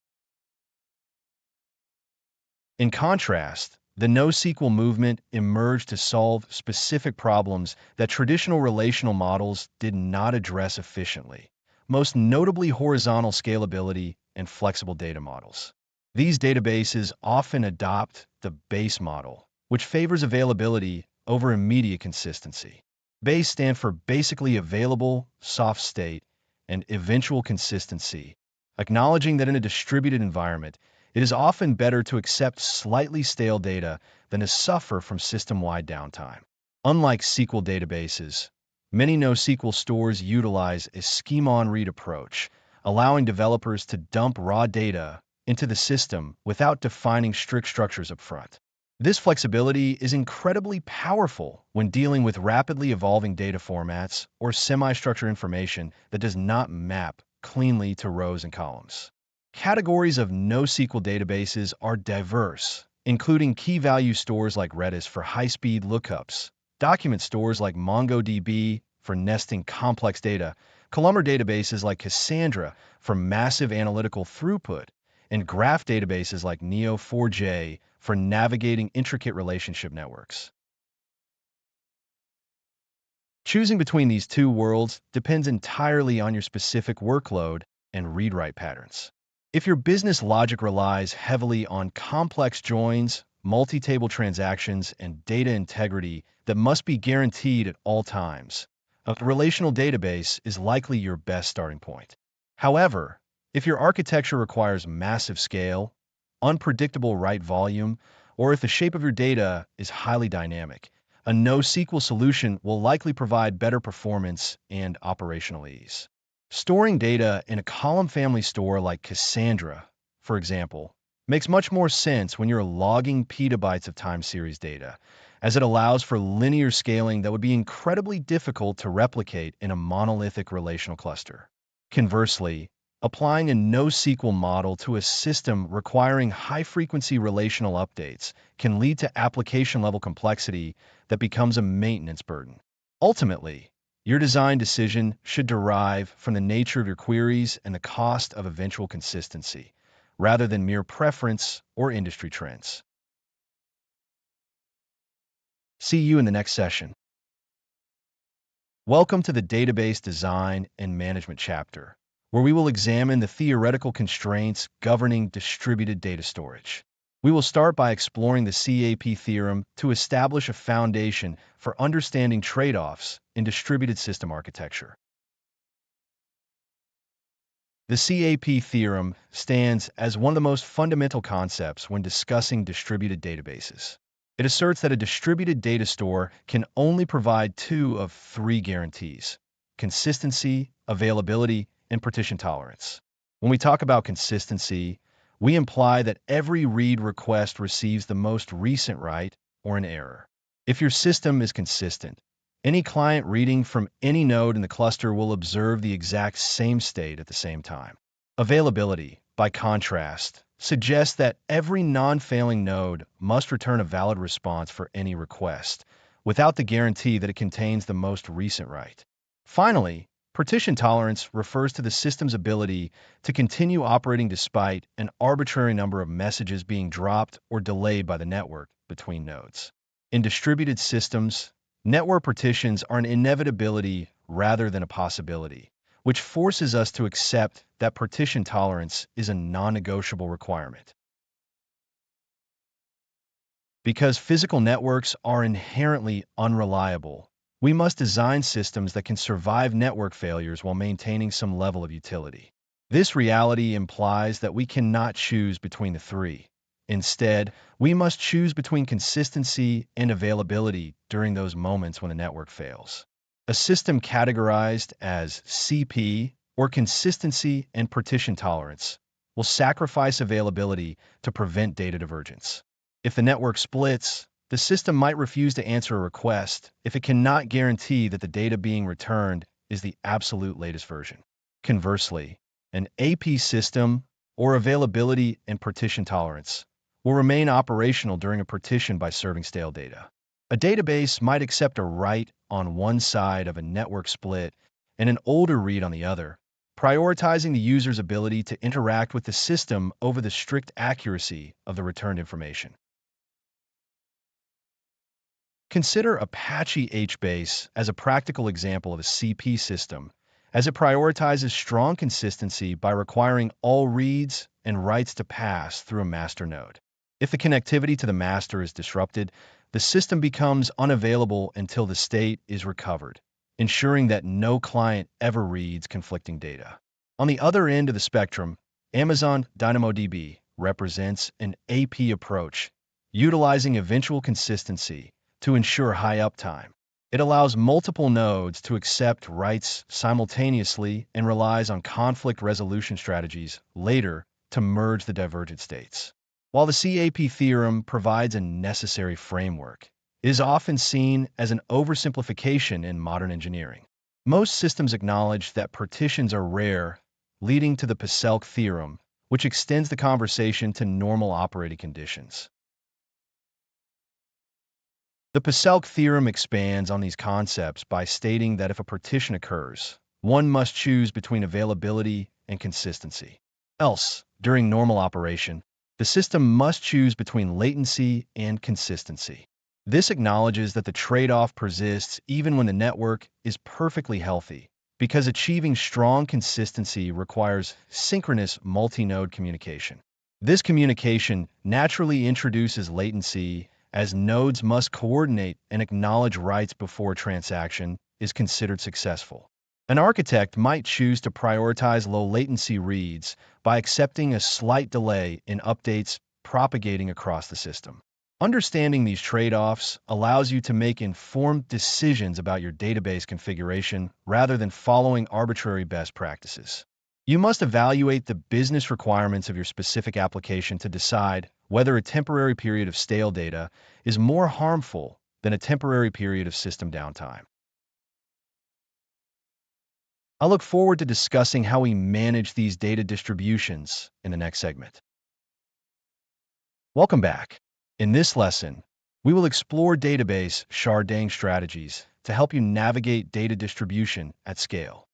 Speaker 1: In contrast, the NoSQL movement emerged to solve specific problems that traditional relational models did not address efficiently, most notably horizontal scalability and flexible data models. These databases often adopt the base model, which favors availability over immediate consistency. Base stands for basically available, soft state, and eventual consistency, acknowledging that in a distributed environment, it is often better to accept slightly stale data than to suffer from system-wide downtime. Unlike SQL databases, many NoSQL stores utilize a schema-on-read approach, allowing developers to dump raw data into the system without defining strict structures up front. This flexibility is incredibly powerful when dealing with rapidly evolving data formats or semi-structured information that does not map cleanly to rows and columns. Categories of NoSQL databases are diverse, including key-value stores like Redis for high-speed lookups, document stores like MongoDB for nesting complex data, columnar databases like Cassandra for massive analytical throughput, and graph databases like Neo4j for navigating intricate relationship networks. Choosing between these two worlds depends entirely on your specific workload and read-write patterns. If your business logic relies heavily on complex joins, multi-table transactions, and data integrity that must be guaranteed at all times, a relational database is likely your best starting point. However, if your architecture requires massive scale, unpredictable write volume, or if the shape of your data is highly dynamic, a NoSQL solution will likely provide better performance and operational ease. Storing data in a column family store like Cassandra, for example, makes much more sense when you're logging petabytes of time series data, as it allows for linear scaling that would be incredibly difficult to replicate in a monolithic relational cluster. Conversely, applying a NoSQL model to a system requiring high-frequency relational updates can lead to application-level complexity that becomes a maintenance burden. Ultimately, your design decision should derive from the nature of your queries and the cost of eventual consistency, rather than mere preference or industry trends. See you in the next session. Welcome to the Database Design and Management chapter, where we will examine the theoretical constraints governing distributed data storage. We will start by exploring the CAP theorem to establish a foundation for understanding trade-offs in distributed system architecture. The CAP theorem stands as one of the most fundamental concepts when discussing distributed databases. It asserts that a distributed data store can only provide two of three guarantees: consistency, availability, and partition tolerance. When we talk about consistency, we imply that every read request receives the most recent write or an error. If your system is consistent, any client reading from any node in the cluster will observe the exact same state at the same time. Availability, by contrast, suggests that every non-failing node must return a valid response for any request, without the guarantee that it contains the most recent write. Finally, partition tolerance refers to the system's ability to continue operating despite an arbitrary number of messages being dropped or delayed by the network between nodes. In distributed systems, network partitions are an inevitability rather than a possibility, which forces us to accept that partition tolerance is a non-negotiable requirement. Because physical networks are inherently unreliable, we must design systems that can survive network failures while maintaining some level of utility. This reality implies that we cannot choose between the three. Instead, we must choose between consistency and availability during those moments when the network fails. A system categorized as CP, or consistency and partition tolerance, will sacrifice availability to prevent data divergence. If the network splits, the system might refuse to answer a request if it cannot guarantee that the data being returned is the absolute latest version. Conversely, an AP system, or availability and partition tolerance, will remain operational during a partition by serving stale data. A database might accept a write on one side of a network split and an older read on the other, prioritizing the user's ability to interact with the system over the strict accuracy of the returned information. Consider Apache HBase as a practical example of a CP system, as it prioritizes strong consistency by requiring all reads and writes to pass through a master node. If the connectivity to the master is disrupted, the system becomes unavailable until the state is recovered, ensuring that no client ever reads conflicting data. On the other end of the spectrum, Amazon DynamoDB represents an AP approach, utilizing eventual consistency to ensure high uptime. It allows multiple nodes to accept writes simultaneously and relies on conflict resolution strategies later to merge the divergent states. While the CAP theorem provides a necessary framework, it is often seen as an oversimplification in modern engineering. Most systems acknowledge that partitions are rare, leading to the Pastelk theorem, which extends the conversation to normal operating conditions. The Pastelk theorem expands on these concepts by stating that if a partition occurs, one must choose between availability and consistency. Else, during normal operation, the system must choose between latency and consistency. This acknowledges that the trade-off persists even when the network is perfectly healthy, because achieving strong consistency requires synchronous multi-node communication. This communication naturally introduces latency, as nodes must coordinate and acknowledge writes before a transaction is considered successful. An architect might choose to prioritize low-latency reads by accepting a slight delay in updates propagating across the system. Understanding these trade-offs allows you to make informed decisions about your database configuration rather than following arbitrary best practices. You must evaluate the business requirements of your specific application to decide whether a temporary period of stale data is more harmful than a temporary period of system downtime. I look forward to discussing how we manage these data distributions in the next segment. Welcome back. In this lesson, we will explore database sharding strategies to help you navigate data distribution at scale.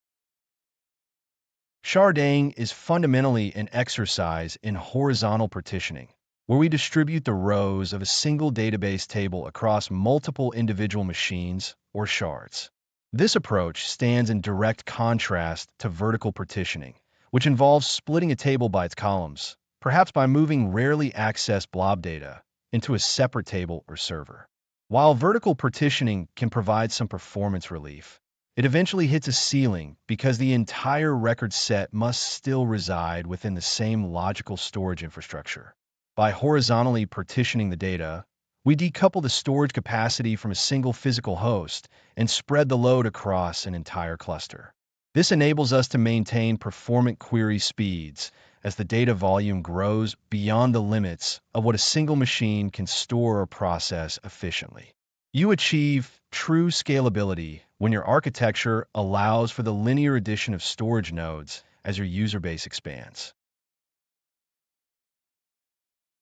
Speaker 1: Sharding is fundamentally an exercise in horizontal partitioning, where we distribute the rows of a single database table across multiple individual machines or shards. This approach stands in direct contrast to vertical partitioning, which involves splitting a table by its columns, perhaps by moving rarely accessed blob data into a separate table or server. While vertical partitioning can provide some performance relief, it eventually hits a ceiling because the entire record set must still reside within the same logical storage infrastructure. By horizontally partitioning the data, we decouple the storage capacity from a single physical host and spread the load across an entire cluster. This enables us to maintain performant query speeds as the data volume grows beyond the limits of what a single machine can store or process efficiently. You achieve true scalability when your architecture allows for the linear addition of storage nodes as your user base expands.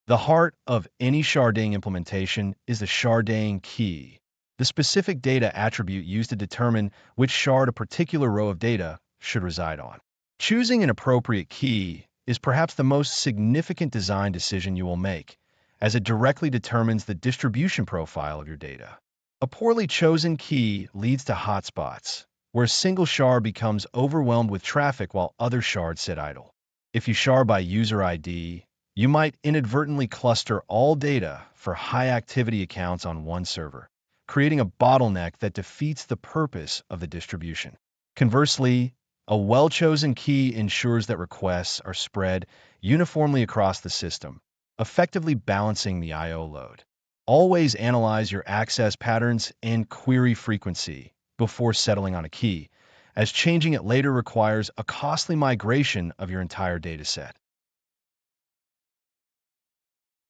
Speaker 1: The heart of any sharding implementation is the sharding key, the specific data attribute used to determine which shard a particular row of data should reside on. Choosing an appropriate key is perhaps the most significant design decision you will make, as it directly determines the distribution profile of your data. A poorly chosen key leads to hotspots, where a single shard becomes overwhelmed with traffic while other shards sit idle. If you shard by user ID, you might inadvertently cluster all data for high-activity accounts on one server, creating a bottleneck that defeats the purpose of the distribution. Conversely, a well-chosen key ensures that requests are spread uniformly across the system, effectively balancing the I/O load. Always analyze your access patterns and query frequency before settling on a key, as changing it later requires a costly migration of your entire dataset.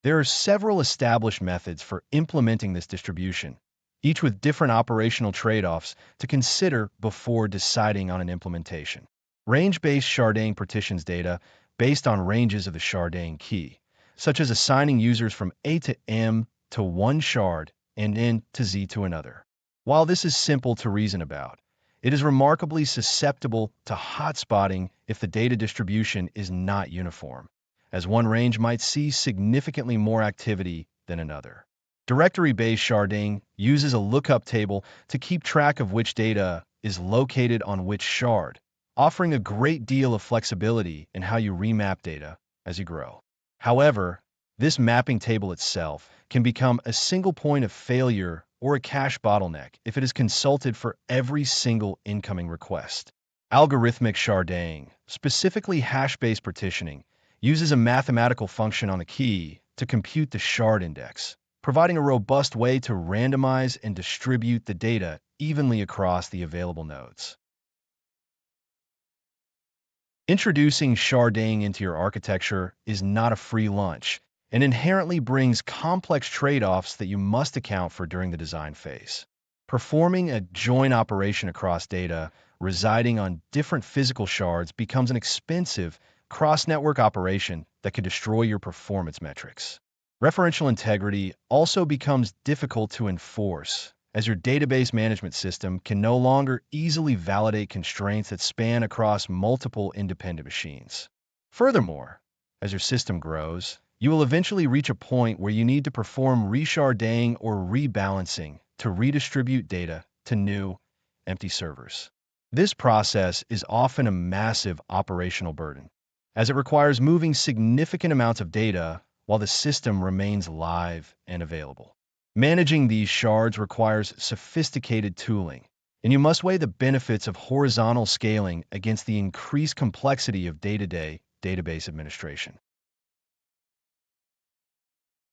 Speaker 1: There are several established methods for implementing this distribution, each with different operational trade-offs to consider before deciding on an implementation. Range-based sharding partitions data based on ranges of the sharding key, such as assigning users from A to M to one shard and N to Z to another. While this is simple to reason about, it is remarkably susceptible to hotspotting if the data distribution is not uniform, as one range might see significantly more activity than another. Directory-based sharding uses a lookup table to keep track of which data is located on which shard, offering a great deal of flexibility in how you remap data as you grow. However, this mapping table itself can become a single point of failure or a cache bottleneck if it is consulted for every single incoming request. Algorithmic sharding, specifically hash-based partitioning, uses a mathematical function on the key to compute the shard index, providing a robust way to randomize and distribute the data evenly across the available nodes. Introducing sharding into your architecture is not a free lunch and inherently brings complex trade-offs that you must account for during the design phase. Performing a joint operation across data residing on different physical shards becomes an expensive cross-network operation that could destroy your performance metrics. Referential integrity also becomes difficult to enforce, as your database management system can no longer easily validate constraints that span across multiple independent machines. Furthermore, as your system grows, You will eventually reach a point where you need to perform resharding or rebalancing to redistribute data to new, empty servers. This process is often a massive operational burden, as it requires moving significant amounts of data while the system remains live and available. Managing these shards requires sophisticated tooling, and you must weigh the benefits of horizontal scaling against the increased complexity of day-to-day database administration.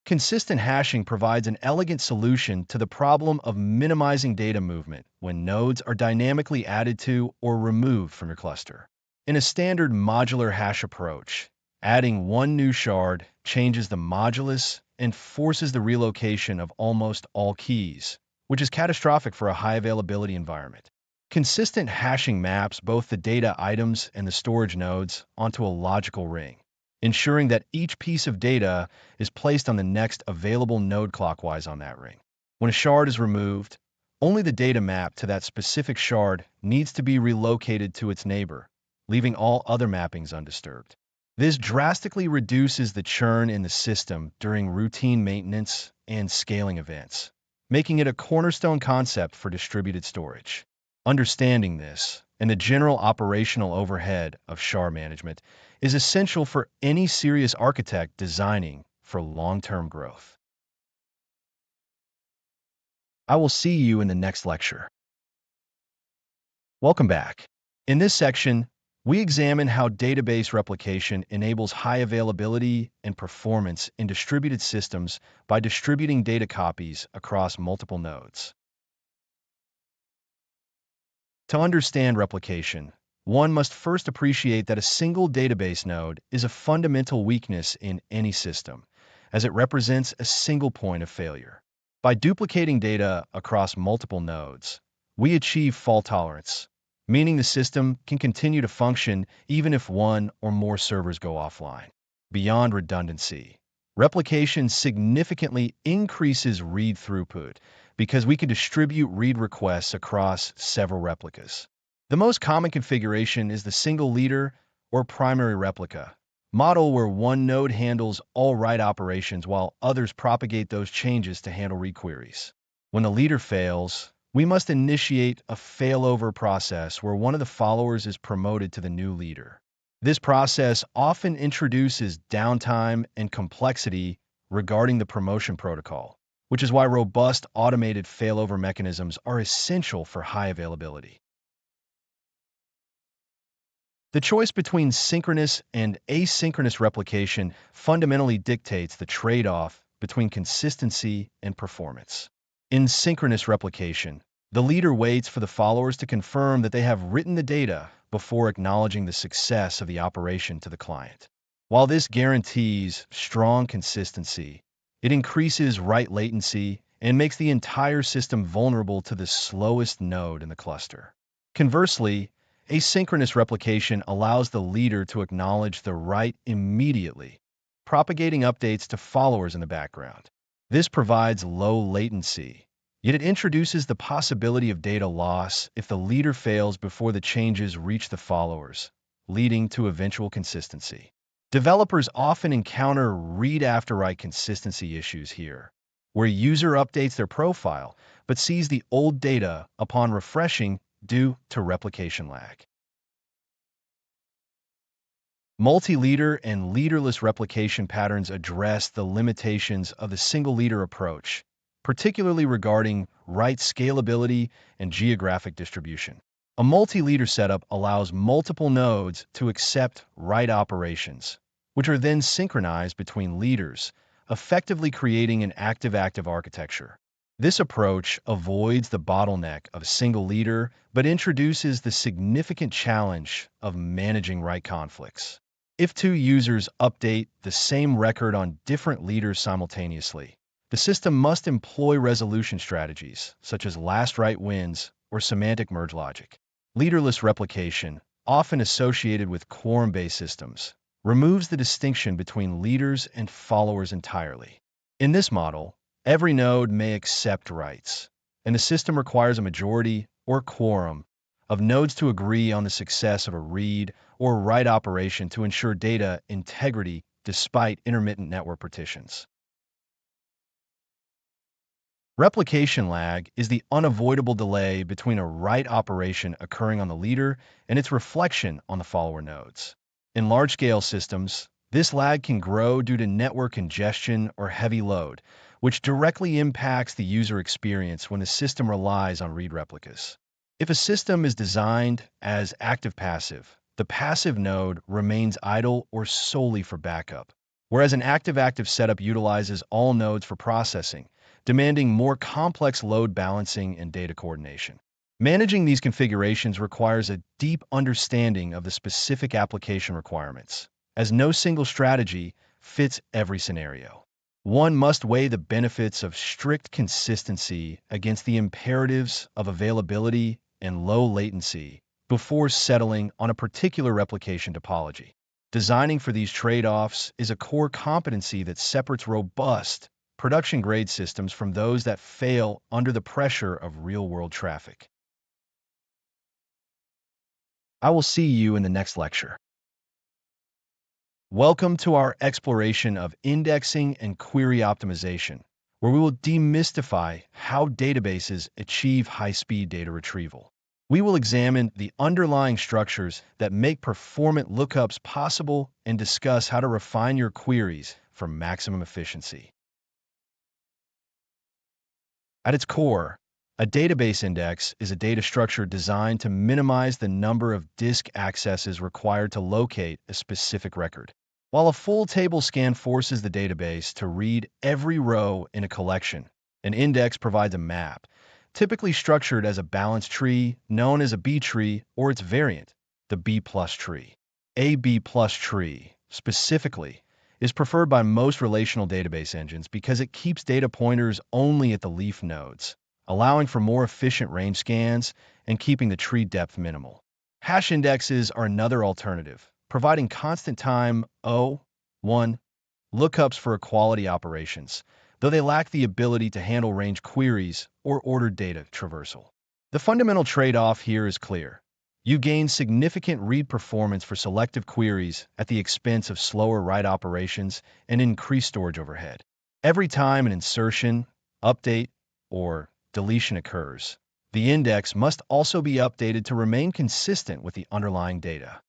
Speaker 1: Consistent hashing provides an elegant solution to the problem of minimizing data movement when nodes are dynamically added to or removed from your cluster. In a standard modular hash approach, adding one new shard changes the modulus and forces the relocation of almost all keys, which is catastrophic for a high availability environment. Consistent hashing maps both the data items and the storage nodes onto a logical ring, ensuring that each piece of data is placed on the next available node clockwise on that ring. When a shard is removed, only the data map to that specific shard needs to be relocated to its neighbor, leaving all other mappings undisturbed. This drastically reduces the churn in the system during routine maintenance and scaling events, making it a cornerstone concept for distributed storage. Understanding this and the general operational overhead of shard management is essential for any serious architect designing for long-term growth. I will see you in the next lecture. Welcome back. In this section, we examine how database replication enables high availability and performance in distributed systems by distributing data copies across multiple nodes. To understand replication, one must first appreciate that a single database node is a fundamental weakness in any system, as it represents a single point of failure. By duplicating data across multiple nodes, we achieve fault tolerance, meaning the system can continue to function even if one or more servers go offline. Beyond redundancy, replication significantly increases read throughput because we can distribute read requests across several replicas. The most common configuration is the single leader or primary replica model, where one node handles all write operations while others propagate those changes to handle read queries. When the leader fails, we must initiate a failover process where one of the followers is promoted to the new leader. This process often introduces downtime and complexity regarding the promotion protocol, which is why robust automated failover mechanisms are essential for high availability. The choice between synchronous and asynchronous replication fundamentally dictates the trade-off between consistency and performance. In synchronous replication, the leader waits for the followers to confirm that they have written the data before acknowledging the success of the operation to the client. While this guarantees strong consistency, it increases write latency and makes the entire system vulnerable to the slowest node in the cluster. Conversely, asynchronous replication allows the leader to acknowledge the write immediately, propagating updates to followers in the background. This provides low latency, yet it introduces the possibility of data loss if the leader fails before the changes reach the followers, leading to eventual consistency. Developers often encounter read-after-write consistency issues here, where a user updates their profile but sees the old data upon refreshing due to replication lag. Multi-leader and leaderless replication patterns address the limitations of the single-leader approach, particularly regarding write scalability and geographic distribution. A multi-leader setup allows multiple nodes to accept write operations, which are then synchronized between leaders, effectively creating an active-active architecture. This approach avoids the bottleneck of a single leader, but introduces the significant challenge of managing write conflicts. If two users update the same record on different leaders simultaneously, the system must employ resolution strategies, such as last write wins or semantic merge logic. Leaderless replication, often associated with quorum-based systems, removes the distinction between leaders and followers entirely. In this model, every node may accept writes, and the system requires a majority, or quorum, of nodes to agree on the success of a read or write operation to ensure data integrity despite intermittent network partitions. Replication lag is the unavoidable delay between a write operation occurring on the leader and its reflection on the follower nodes. In large-scale systems, this lag can grow due to network congestion or heavy load, which directly impacts the user experience when the system relies on read replicas. If a system is designed as active-passive, the passive node remains idle or solely for backup, whereas an active-active setup utilizes all nodes for processing, demanding more complex load balancing and data coordination. Managing these configurations requires a deep understanding of the specific application requirements, as no single strategy fits every scenario. One must weigh the benefits of strict consistency against the imperatives of availability and low latency before settling on a particular replication topology. Designing for these trade-offs is a core competency that separates robust, production-grade systems from those that fail under the pressure of real-world traffic. I will see you in the next lecture. Welcome to our exploration of indexing and query optimization, where we will demystify how databases achieve high-speed data retrieval. We will examine the underlying structures that make performant lookups possible and discuss how to refine your queries for maximum efficiency. At its core, a database index is a data structure designed to minimize the number of disk accesses required to locate a specific record. While a full table scan forces the database to read every row in a collection, an index provides a map, typically structured as a balanced tree known as a B tree or its variant, the B plus tree. A B plus tree, specifically, is preferred by most relational database engines because it keeps data pointers only at the leaf nodes, allowing for more efficient range scans and keeping the tree depth minimal. Hash indexes are another alternative, providing constant time O1 lookups for equality operations, though they lack the ability to handle range queries or ordered data traversal. The fundamental trade-off here is clear. You gain significant read performance for selective queries at the expense of slower write operations and increased storage overhead. Every time an insertion, update, or deletion occurs, the index must also be updated to remain consistent with the underlying data.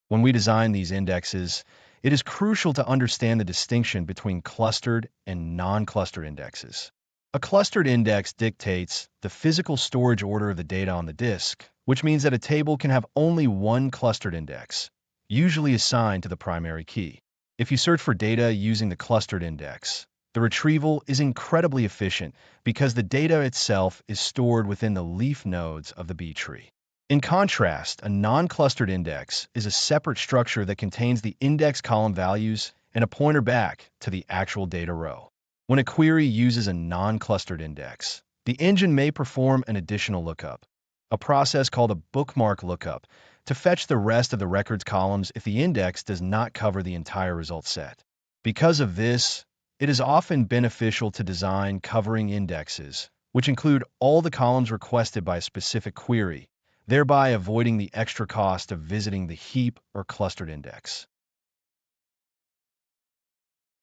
Speaker 1: When we design these indexes, it is crucial to understand the distinction between clustered and non-clustered indexes. A clustered index dictates the physical storage order of the data on the disk, which means that a table can have only one clustered index, usually assigned to the primary key. If you search for data using the clustered index, the retrieval is incredibly efficient because the data itself is stored within the leaf nodes of the B tree. In contrast, a non-clustered index is a separate structure that contains the index column values and a pointer back to the actual data row. When a query uses a non-clustered index, the engine may perform an additional lookup, a process called a bookmark lookup, to fetch the rest of the records columns if the index does not cover the entire result set. Because of this, it is often beneficial to design covering indexes, which include all the columns requested by a specific query, thereby avoiding the extra cost of visiting the heap or clustered index.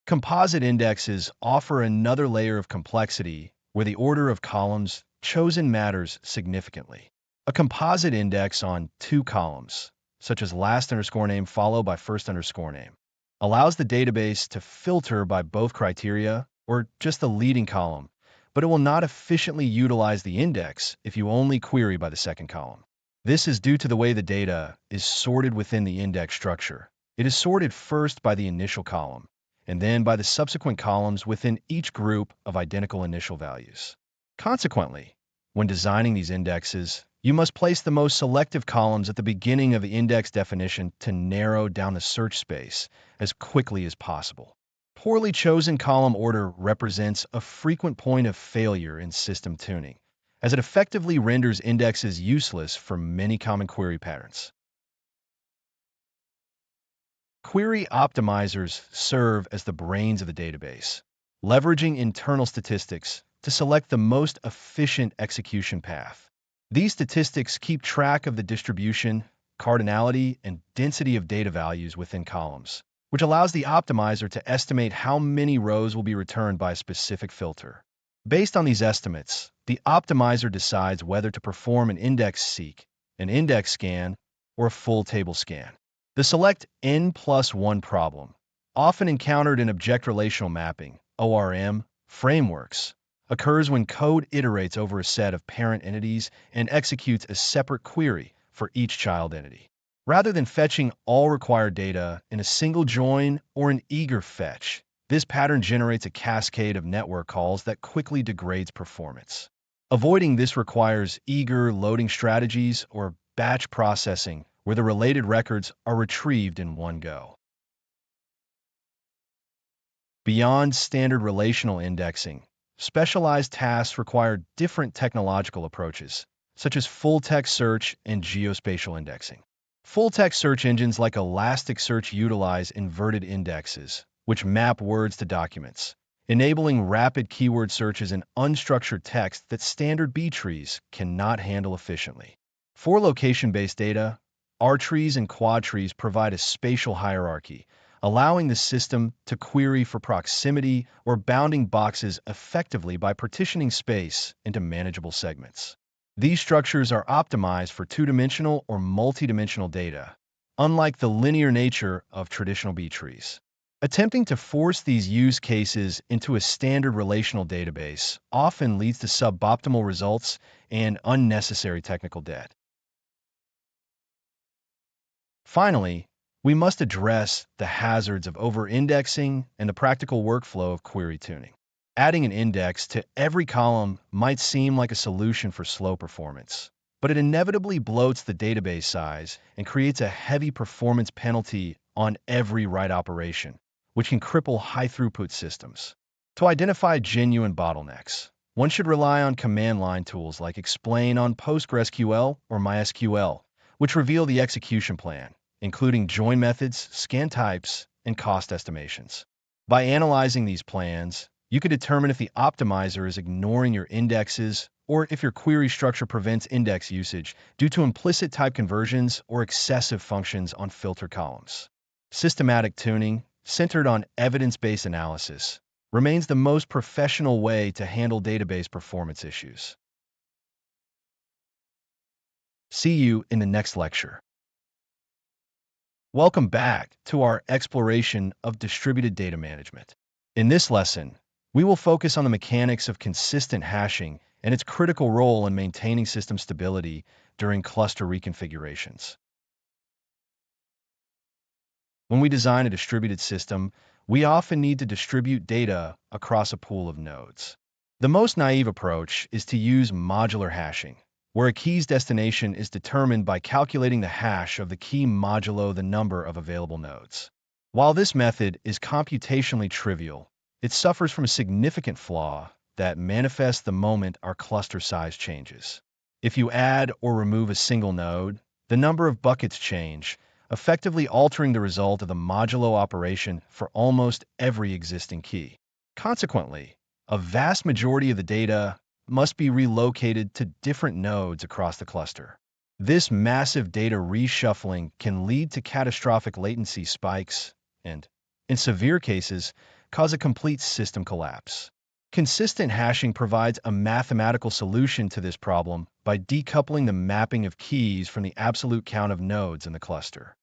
Speaker 1: Composite indexes offer another layer of complexity where the order of columns chosen matters significantly. A composite index on two columns, such as last underscore name followed by first underscore name, allows the database to filter by both criteria or just the leading column, but it will not efficiently utilize the index if you only query by the second column. This is due to the way the data is sorted within the index structure. It is sorted first by the initial column, and then by the subsequent columns within each group of identical initial values. Consequently, when designing these indexes, you must place the most selective columns at the beginning of the index definition to narrow down the search space as quickly as possible. Poorly chosen column order represents a frequent point of failure in system tuning, as it effectively renders indexes useless for many common query patterns. Query optimizers serve as the brains of the database, leveraging internal statistics to select the most efficient execution path. These statistics keep track of the distribution, cardinality, and density of data values within columns, which allows the optimizer to estimate how many rows will be returned by a specific filter. Based on these estimates, the optimizer decides whether to perform an index seek, an index scan, or a full table scan. The select N+1 problem, often encountered in object relational mapping (ORM) frameworks, occurs when code iterates over a set of parent entities and executes a separate query for each child entity. Rather than fetching all required data in a single join or an eager fetch, this pattern generates a cascade of network calls that quickly degrades performance. Avoiding this requires eager loading strategies or batch processing where the related records are retrieved in one go. Beyond standard relational indexing, specialized tasks require different technological approaches, such as full-text search and geospatial indexing. Full-text search engines like Elasticsearch utilize inverted indexes, which map words to documents, enabling rapid keyword searches in unstructured text that standard B trees cannot handle efficiently. For location-based data, R trees and quad trees provide a spatial hierarchy, allowing the system to query for proximity or bounding boxes effectively by partitioning space into manageable segments. These structures are optimized for two-dimensional or multi-dimensional data, unlike the linear nature of traditional B trees. Attempting to force these use cases into a standard relational database often leads to suboptimal results and unnecessary technical debt. Finally, we must address the hazards of over-indexing and the practical workflow of query tuning. Adding an index to every column might seem like a solution for slow performance, but it inevitably bloats the database size and creates a heavy performance penalty on every write operation, which can cripple high-throughput systems. To identify genuine bottlenecks, one should rely on command line tools like Explain on PostgreSQL or MySQL, which reveal the execution plan, including join methods, scan types, and cost estimations. By analyzing these plans, you can determine if the optimizer is ignoring your indexes or if your query structure prevents index usage due to implicit type conversions or excessive functions on filter columns. Systematic tuning, centered on evidence-based analysis, remains the most professional way to handle database performance issues. See you in the next lecture. Welcome back to our exploration of distributed data management. In this lesson, we will focus on the mechanics of consistent hashing and its critical role in maintaining system stability during cluster reconfigurations. When we design a distributed system, we often need to distribute data across a pool of nodes. The most naive approach is to use modular hashing, where a key's destination is determined by calculating the hash of the key modulo the number of available nodes. While this method is computationally trivial, it suffers from a significant flaw that manifests the moment our cluster size changes. If you add or remove a single node, the number of buckets change, effectively altering the result of the modulo operation for almost every existing key. Consequently, a vast majority of the data must be relocated to different nodes across the cluster. This massive data reshuffling can lead to catastrophic latency spikes and, in severe cases, cause a complete system collapse. Consistent hashing provides a mathematical solution to this problem by decoupling the mapping of keys from the absolute count of nodes in the cluster.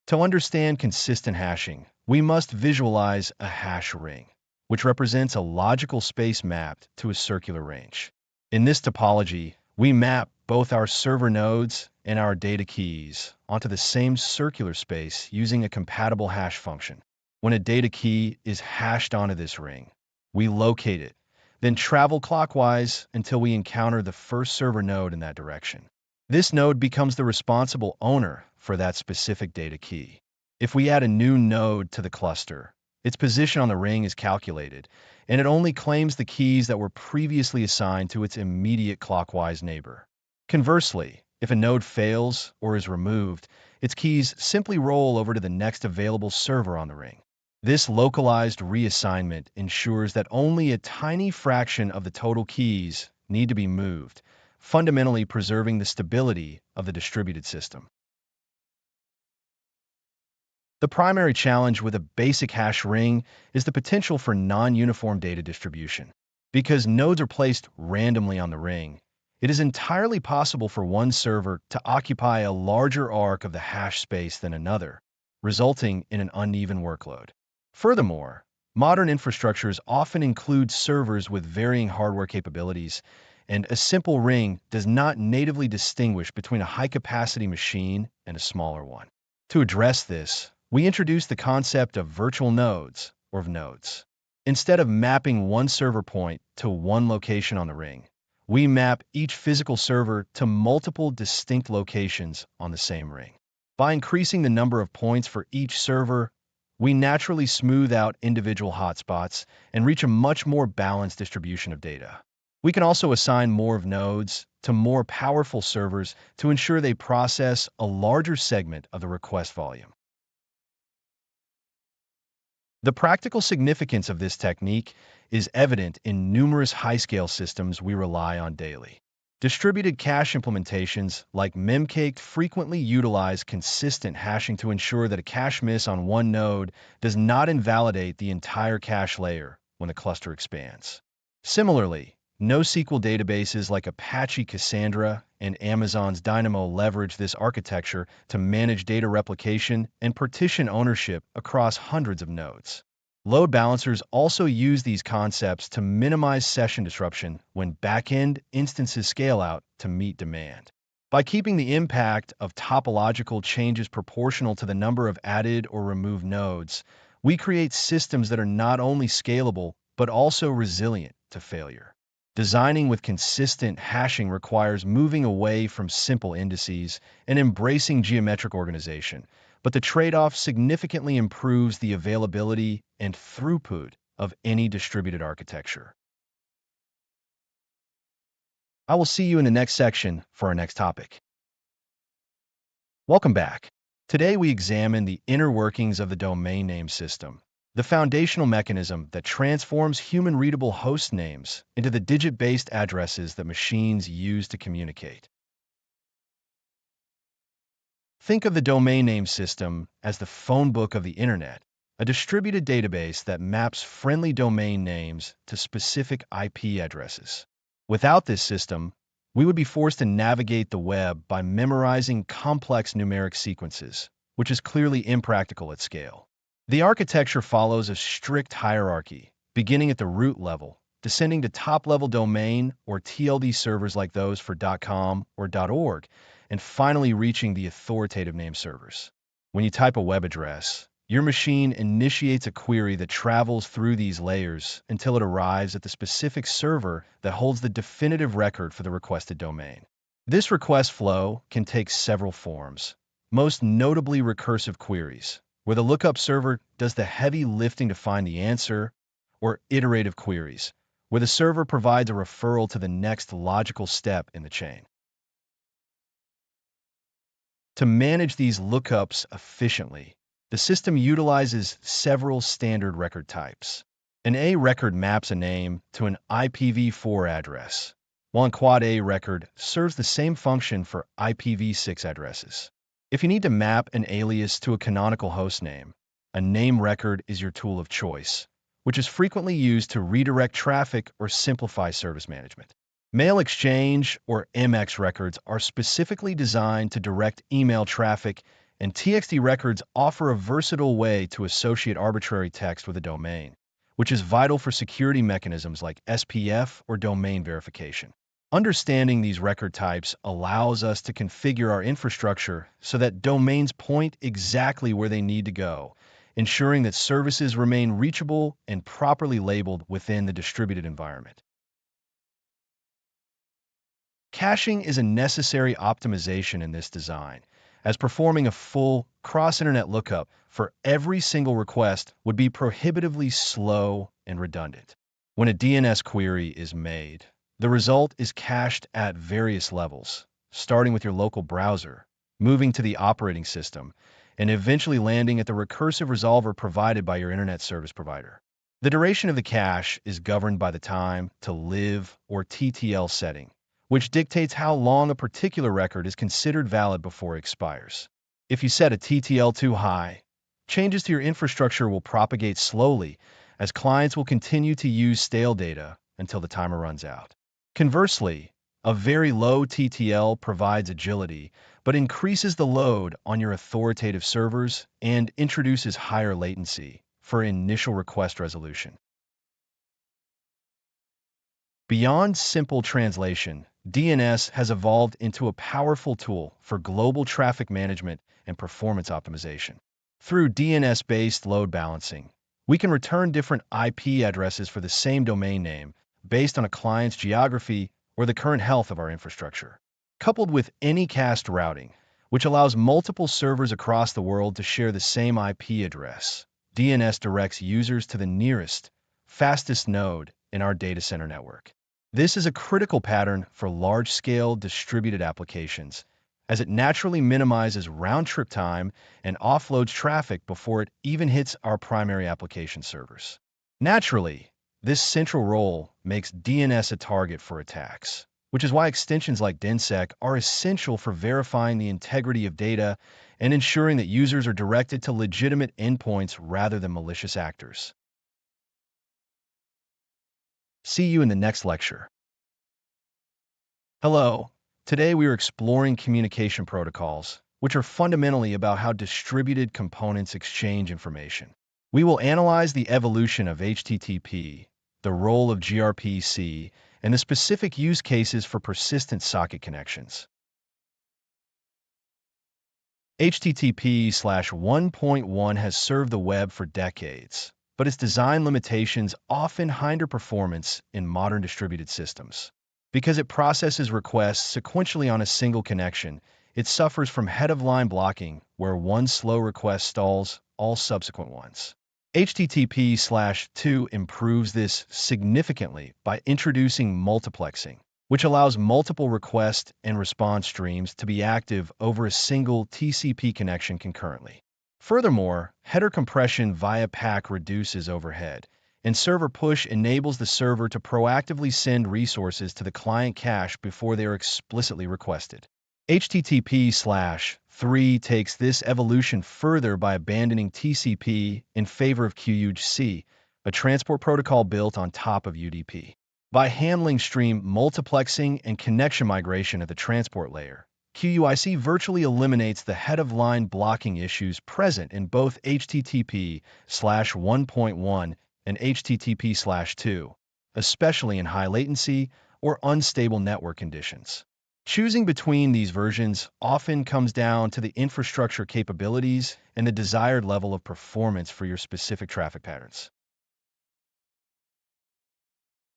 Speaker 1: To understand consistent hashing, we must visualize a hash ring, which represents a logical space mapped to a circular range. In this topology, we map both our server nodes and our data keys onto the same circular space using a compatible hash function. When a data key is hashed onto this ring, we locate it, then travel clockwise until we encounter the first server node in that direction. This node becomes the responsible owner for that specific data key. If we add a new node to the cluster, its position on the ring is calculated, and it only claims the keys that were previously assigned to its immediate clockwise neighbor. Conversely, if a node fails or is removed, its keys simply roll over to the next available server on the ring. This localized reassignment ensures that only a tiny fraction of the total keys need to be moved, fundamentally preserving the stability of the distributed system. The primary challenge with a basic hash ring is the potential for non-uniform data distribution. Because nodes are placed randomly on the ring, it is entirely possible for one server to occupy a larger arc of the hash space than another, resulting in an uneven workload. Furthermore, modern infrastructures often include servers with varying hardware capabilities, and a simple ring does not natively distinguish between a high-capacity machine and a smaller one. To address this, we introduce the concept of virtual nodes, or nodes. Instead of mapping one server point to one location on the ring, we map each physical server to multiple distinct locations on the same ring. By increasing the number of points for each server, we naturally smooth out individual hotspots and reach a much more balanced distribution of data. We can also assign more nodes to more powerful servers to ensure they process a larger segment of the request volume. The practical significance of this technique is evident in numerous high-scale systems we rely on daily. Distributed cache implementations like Memcached frequently utilize consistent hashing to ensure that a cache miss on one node does not invalidate the entire cache layer when the cluster expands. Similarly, NoSQL databases like Apache Cassandra and Amazon's Dynamo leverage this architecture to manage data replication and partition ownership across hundreds of nodes. Load balancers also use these concepts to minimize session disruption when back-end instances scale out to meet demand. By keeping the impact of topological changes proportional to the number of added or removed nodes, we create systems that are not only scalable but also resilient to failure. Designing with consistent hashing requires moving away from simple indices and embracing geometric organization, but the trade-off significantly improves the availability and throughput of any distributed architecture. I will see you in the next section for our next topic. Welcome back. Today we examine the inner workings of the domain name system, the foundational mechanism that transforms human-readable host names into the digit-based addresses that machines use to communicate. Think of the domain name system as the phone book of the Internet, a distributed database that maps friendly domain names to specific IP addresses. Without this system, we would be forced to navigate the web by memorizing complex numeric sequences, which is clearly impractical at scale. The architecture follows a strict hierarchy, beginning at the root level, descending to top-level domain or TLD servers like those for .com or .org, and finally reaching the authoritative name servers. When you type a web address, your machine initiates a query that travels through these layers until it arrives at the specific server that holds the definitive record for the requested domain. This request flow can take several forms, most notably recursive queries, where the lookup server does the heavy lifting to find the answer, or iterative queries, where the server provides a referral to the next logical step in the chain. To manage these lookups efficiently, the system utilizes several standard record types. An A record maps a name to an IPv4 address, while a quad A record serves the same function for IPv6 addresses. If you need to map an alias to a canonical hostname, a name record is your tool of choice, which is frequently used to redirect traffic or simplify service management. Mail exchange or MX records are specifically designed to direct email traffic, and TXT records offer a versatile way to associate arbitrary text with a domain, which is vital for security mechanisms like SPF or domain verification. Understanding these record types allows us to configure our infrastructure so that domains point exactly where they need to go, ensuring that services remain reachable and properly labeled within the distributed environment. Caching is a necessary optimization in this design, as performing a full cross-internet lookup for every single request would be prohibitively slow and redundant. When a DNS query is made, the result is cached at various levels, starting with your local browser, moving to the operating system, and eventually landing at the recursive resolver provided by your internet service provider. The duration of the cache is governed by the time to live or TTL setting, which dictates how long a particular record is considered valid before it expires. If you set a TTL too high, changes to your infrastructure will propagate slowly as clients will continue to use stale data until the timer runs out. Conversely, a very low TTL provides agility, but increases the load on your authoritative servers and introduces higher latency for initial request resolution. Beyond simple translation, DNS has evolved into a powerful tool for global traffic management and performance optimization. Through DNS-based load balancing, we can return different IP addresses for the same domain name based on a client's geography or the current health of our infrastructure. Coupled with anycast routing, which allows multiple servers across the world to share the same IP address, DNS directs users to the nearest, fastest node in our data center network. This is a critical pattern for large-scale distributed applications, as it naturally minimizes round-trip time and offloads traffic before it even hits our primary application servers. Naturally, this central role makes DNS a target for attacks, which is why extensions like DNSSEC are essential for verifying the integrity of data and ensuring that users are directed to legitimate endpoints rather than malicious actors. See you in the next lecture. Hello. Today we are exploring communication protocols, which are fundamentally about how distributed components exchange information. We will analyze the evolution of HTTP, the role of gRPC, and the specific use cases for persistent socket connections. HTTP/1.1 has served the web for decades, but its design limitations often hinder performance in modern distributed systems. Because it processes requests sequentially on a single connection, it suffers from head-of-line blocking, where one slow request stalls all subsequent ones. HTTP/2 improves this significantly by introducing multiplexing, which allows multiple request and response streams to be active over a single TCP connection concurrently. Furthermore, header compression via PAC reduces overhead, and server push enables the server to proactively send resources to the client cache before they are explicitly requested. HTTP/3 takes this evolution further by abandoning TCP in favor of QUIC, a transport protocol built on top of UDP. By handling stream multiplexing and connection migration at the transport layer, QUIC virtually eliminates the head-of-line blocking issues present in both HTTP/1.1 and HTTP/2, especially in high latency or unstable network conditions. Choosing between these versions often comes down to the infrastructure capabilities and the desired level of performance for your specific traffic patterns.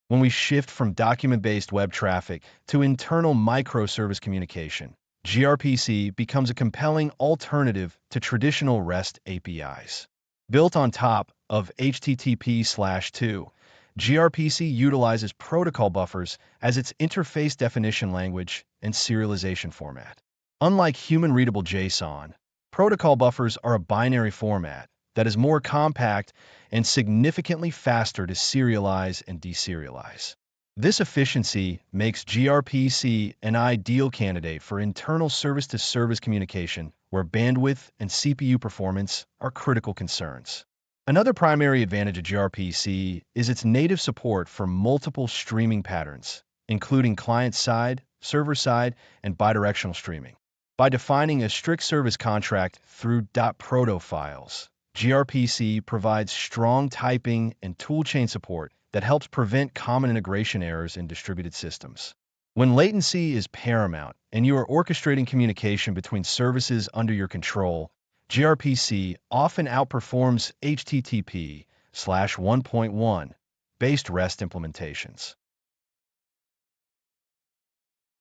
Speaker 1: When we shift from document-based web traffic to internal microservice communication, gRPC becomes a compelling alternative to traditional REST APIs. Built on top of HTTP/2, gRPC utilizes protocol buffers as its interface definition language and serialization format. Unlike human-readable JSON, protocol buffers are a binary format that is more compact and significantly faster to serialize and deserialize. This efficiency makes gRPC an ideal candidate for internal service-to-service communication where bandwidth and CPU performance are critical concerns. Another primary advantage of gRPC is its native support for multiple streaming patterns, including client-side, server-side, and bidirectional streaming. By defining a strict service contract through .proto files, gRPC provides strong typing and toolchain support that helps prevent common integration errors in distributed systems. When latency is paramount and you are orchestrating communication between services under your control, gRPC often outperforms HTTP/1.1 based REST implementations.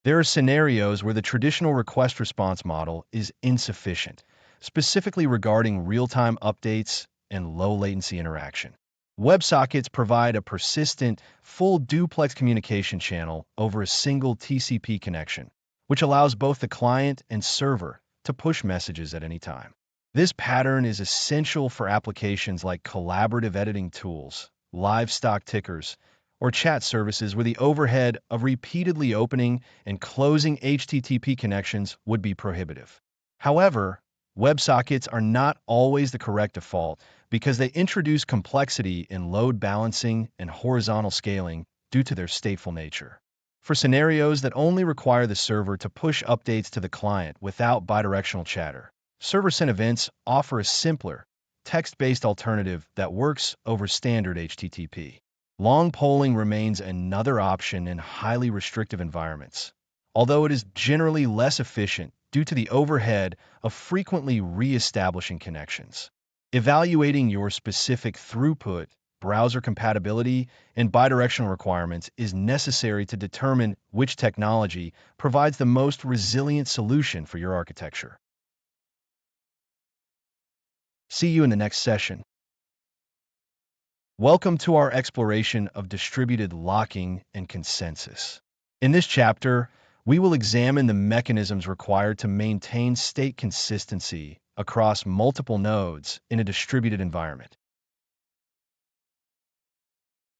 Speaker 1: There are scenarios where the traditional request response model is insufficient, specifically regarding real-time updates and low-latency interaction. WebSockets provide a persistent, full duplex communication channel over a single TCP connection, which allows both the client and server to push messages at any time. This pattern is essential for applications like collaborative editing tools, live stock tickers, or chat services where the overhead of repeatedly opening and closing HTTP connections would be prohibitive. However, WebSockets are not always the correct default because they introduce complexity in load balancing and horizontal scaling due to their stateful nature. For scenarios that only require the server to push updates to the client without bidirectional chatter, server-sent events offer a simpler, text-based alternative that works over standard HTTP. Long polling remains another option in highly restrictive environments, although it is generally less efficient due to the overhead of frequently re-establishing connections. Evaluating your specific throughput, browser compatibility, and bidirectional requirements is necessary to determine which technology provides the most resilient solution for your architecture. See you in the next session. Welcome to our exploration of distributed locking and consensus. In this chapter, we will examine the mechanisms required to maintain state consistency across multiple nodes in a distributed environment.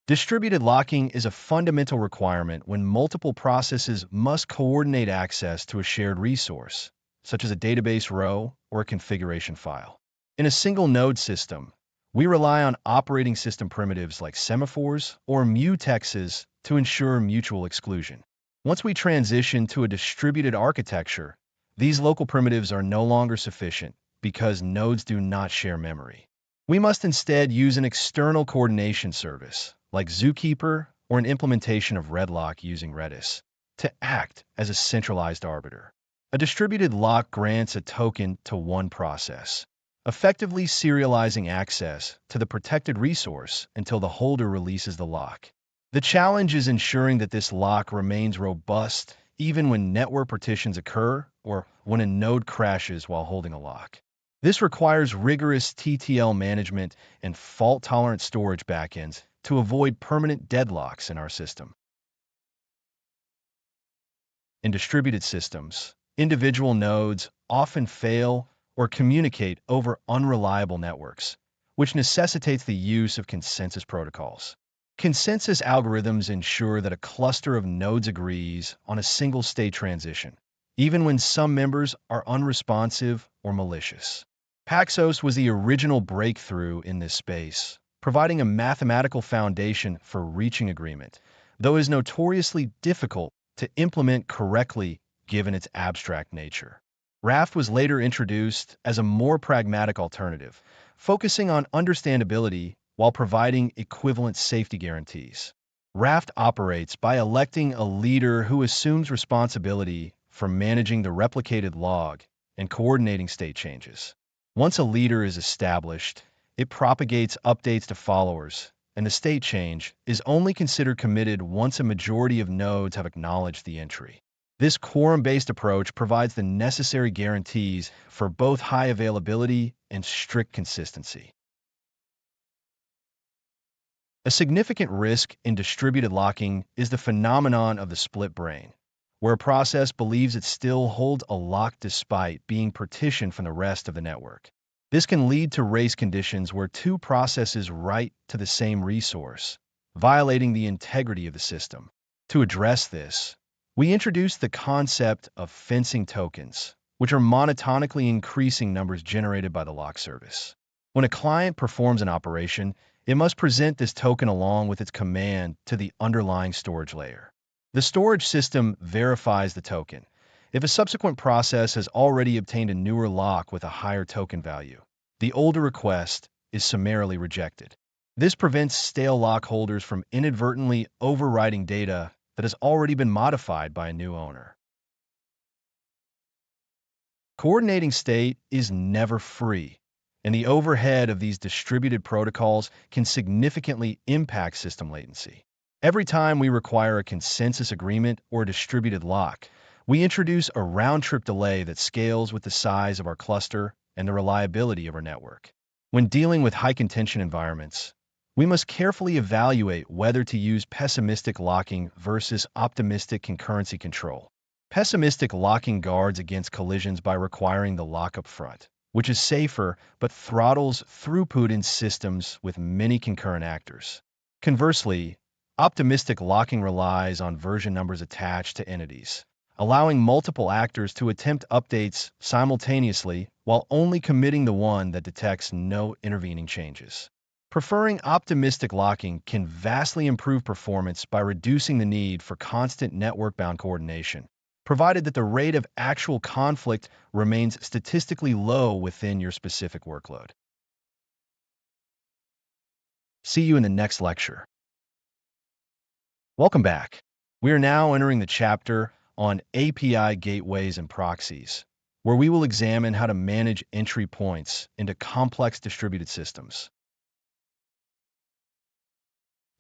Speaker 1: Distributed locking is a fundamental requirement when multiple processes must coordinate access to a shared resource, such as a database row or a configuration file. In a single node system, we rely on operating system primitives like semaphores or mutexes to ensure mutual exclusion. Once we transition to a distributed architecture, these local primitives are no longer sufficient because nodes do not share memory. We must instead use an external coordination service, like Zookeeper or an implementation of Redlock using Redis, to act as a centralized arbiter. A distributed lock grants a token to one process, effectively serializing access to the protected resource until the holder releases the lock. The challenge is ensuring that this lock remains robust even when network partitions occur or when a node crashes while holding a lock. This requires rigorous TTL management and fault-tolerant storage backends to avoid permanent deadlocks in our system. In distributed systems, individual nodes often fail or communicate over unreliable networks, which necessitates the use of consensus protocols. Consensus algorithms ensure that a cluster of nodes agrees on a single state transition, even when some members are unresponsive or malicious. Paxos was the original breakthrough in this space, providing a mathematical foundation for reaching agreement, though it is notoriously difficult to implement correctly given its abstract nature. Raft was later introduced as a more pragmatic alternative, focusing on understandability while providing equivalent safety guarantees. Raft operates by electing a leader who assumes responsibility for managing the replicated log and coordinating state changes. Once a leader is established, it propagates updates to followers, and the state change is only considered committed once a majority of nodes have acknowledged the entry. This quorum-based approach provides the necessary guarantees for both high availability and strict consistency. A significant risk in distributed locking is the phenomenon of the split brain, where a process believes it still holds a lock despite being partitioned from the rest of the network. This can lead to race conditions where two processes write to the same resource, violating the integrity of the system. To address this, we introduced the concept of fencing tokens, which are monotonically increasing numbers generated by the lock service. When a client performs an operation, it must present this token along with its command to the underlying storage layer. The storage system verifies the token. If a subsequent process has already obtained a newer lock with a higher token value, the older request is summarily rejected. This prevents stale lock holders from inadvertently overwriting data that has already been modified by a new owner. Coordinating state is never free, and the overhead of these distributed protocols can significantly impact system latency. Every time we require a consensus agreement or a distributed lock, we introduce a round-trip delay that scales with the size of our cluster and the reliability of our network. When dealing with high-contention environments, we must carefully evaluate whether to use pessimistic locking versus optimistic concurrency control. Pessimistic locking guards against collisions by requiring the lock up front, which is safer but throttles throughput in systems with many concurrent actors. Conversely, Optimistic locking relies on version numbers attached to entities, allowing multiple actors to attempt updates simultaneously while only committing the one that detects no intervening changes. Preferring optimistic locking can vastly improve performance by reducing the need for constant network-bound coordination, provided that the rate of actual conflict remains statistically low within your specific workload. See you in the next lecture. Welcome back. We are now entering the chapter on API gateways and proxies, where we will examine how to manage entry points into complex distributed systems.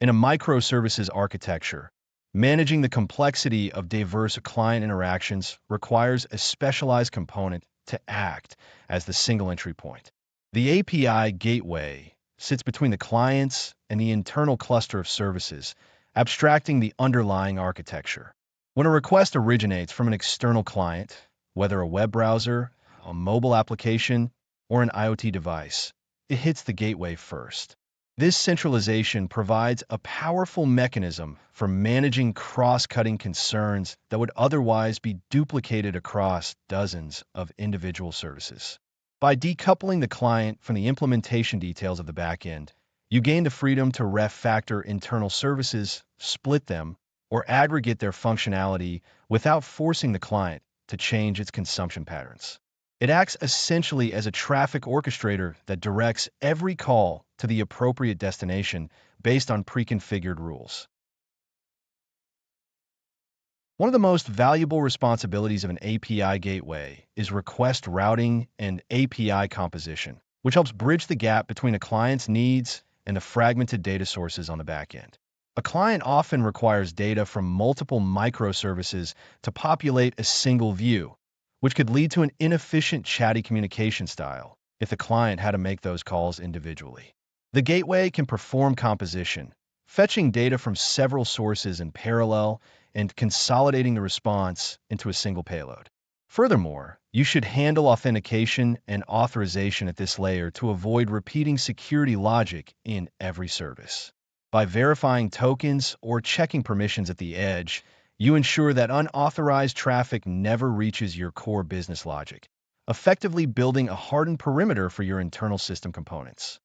Speaker 1: In a microservices architecture, managing the complexity of diverse client interactions requires a specialized component to act as the single entry point. The API gateway sits between the clients and the internal cluster of services, abstracting the underlying architecture. When a request originates from an external client, whether a web browser, a mobile application, or an IoT device, it hits the gateway first. This centralization provides a powerful mechanism for managing cross-cutting concerns that would otherwise be duplicated across dozens of individual services. By decoupling the client from the implementation details of the backend, you gain the freedom to refactor internal services, split them, or aggregate their functionality without forcing the client to change its consumption patterns. It acts essentially as a traffic orchestrator that directs every call to the appropriate destination based on pre-configured rules. One of the most valuable responsibilities of an API gateway is request routing and API composition, which helps bridge the gap between a client's needs and the fragmented data sources on the backend. A client often requires data from multiple microservices to populate a single view, which could lead to an inefficient chatty communication style if the client had to make those calls individually. The gateway can perform composition, fetching data from several sources in parallel and consolidating the response into a single payload. Furthermore, you should handle authentication and authorization at this layer to avoid repeating security logic in every service. By verifying tokens or checking permissions at the edge, you ensure that unauthorized traffic never reaches your core business logic, effectively building a hardened perimeter for your internal system components.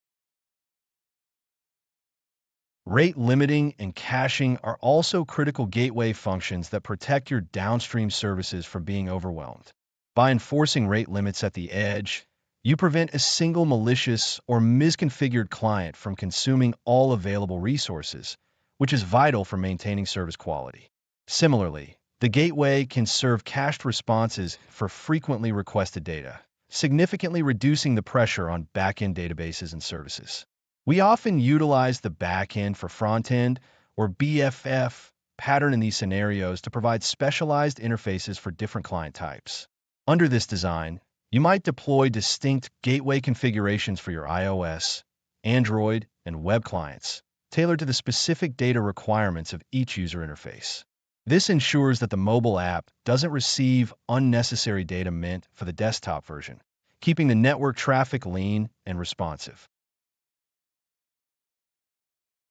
Speaker 1: Rate limiting and caching are also critical gateway functions that protect your downstream services from being overwhelmed. By enforcing rate limits at the edge, you prevent a single malicious or misconfigured client from consuming all available resources, which is vital for maintaining service quality. Similarly, the gateway can serve cached responses for frequently requested data, significantly reducing the pressure on backend databases and services. We often utilize the backend for front-end or BFF pattern in these scenarios to provide specialized interfaces for different client types. Under this design, you might deploy distinct gateway configurations for your iOS, Android, and web clients, tailored to the specific data requirements of each user interface. This ensures that the mobile app doesn't receive unnecessary data meant for the desktop version, keeping the network traffic lean and responsive.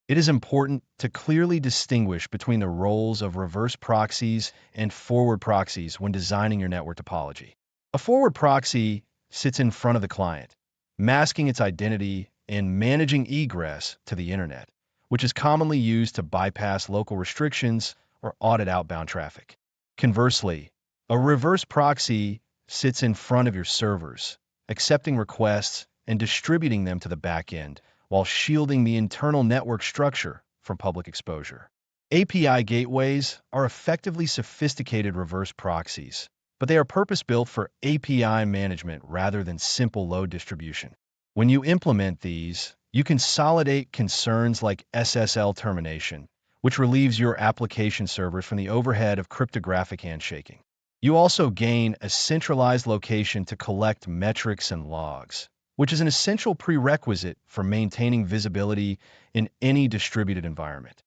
Speaker 1: It is important to clearly distinguish between the roles of reverse proxies and forward proxies when designing your network topology. A forward proxy sits in front of the client, masking its identity and managing egress to the internet, which is commonly used to bypass local restrictions or audit outbound traffic. Conversely, a reverse proxy sits in front of your servers, accepting requests and distributing them to the backend, while shielding the internal network structure from public exposure. API gateways are effectively sophisticated reverse proxies, but they are purpose-built for API management rather than simple load distribution. When you implement these, you consolidate concerns like SSL termination, which relieves your application servers from the overhead of cryptographic handshaking. You also gain a centralized location to collect metrics and logs, which is an essential prerequisite for maintaining visibility in any distributed environment.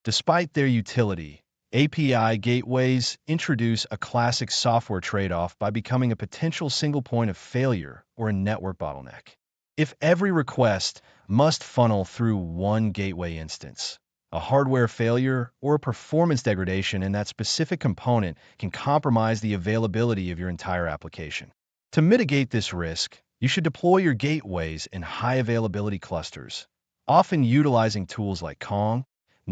Speaker 1: Despite their utility, API gateways introduce a classic software trade-off by becoming a potential single point of failure or a network bottleneck. If every request must funnel through one gateway instance, a hardware failure or a performance degradation in that specific component can compromise the availability of your entire application. To mitigate this risk, you should deploy your gateways in high availability clusters, often utilizing tools like Kong,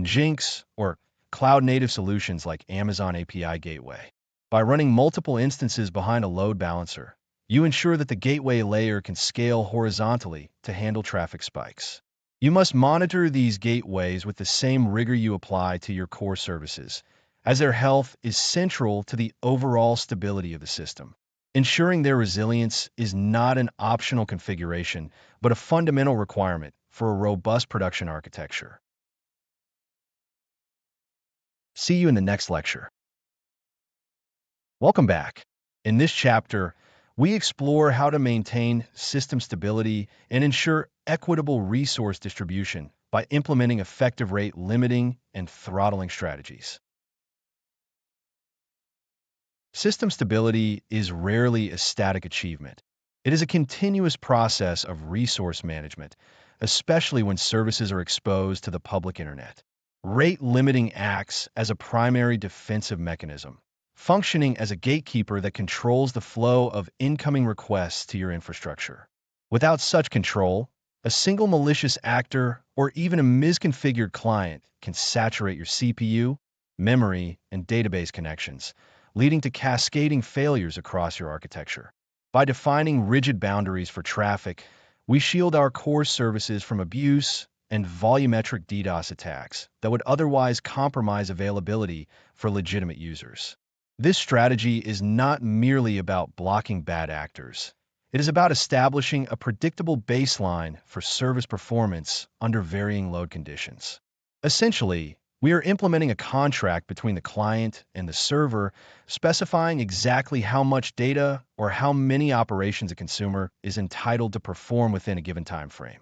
Speaker 1: Jinx, or cloud-native solutions like Amazon API Gateway. By running multiple instances behind a load balancer, you ensure that the gateway layer can scale horizontally to handle traffic spikes. You must monitor these gateways with the same rigor you apply to your core services, as their health is central to the overall stability of the system. Ensuring their resilience is not an optional configuration, but a fundamental requirement for a robust production architecture. See you in the next lecture. Welcome back. In this chapter, we explore how to maintain system stability and ensure equitable resource distribution by implementing effective rate limiting and throttling strategies. System stability is rarely a static achievement. It is a continuous process of resource management, especially when services are exposed to the public internet. Rate limiting acts as a primary defensive mechanism, functioning as a gatekeeper that controls the flow of incoming requests to your infrastructure. Without such control, a single malicious actor or even a misconfigured client can saturate your CPU, memory, and database connections, leading to cascading failures across your architecture. By defining rigid boundaries for traffic, we shield our core services from abuse and volumetric DDoS attacks that would otherwise compromise availability for legitimate users. This strategy is not merely about blocking bad actors. It is about establishing a predictable baseline for service performance under varying load conditions. Essentially, we are implementing a contract between the client and the server, specifying exactly how much data or how many operations a consumer is entitled to perform within a given time frame.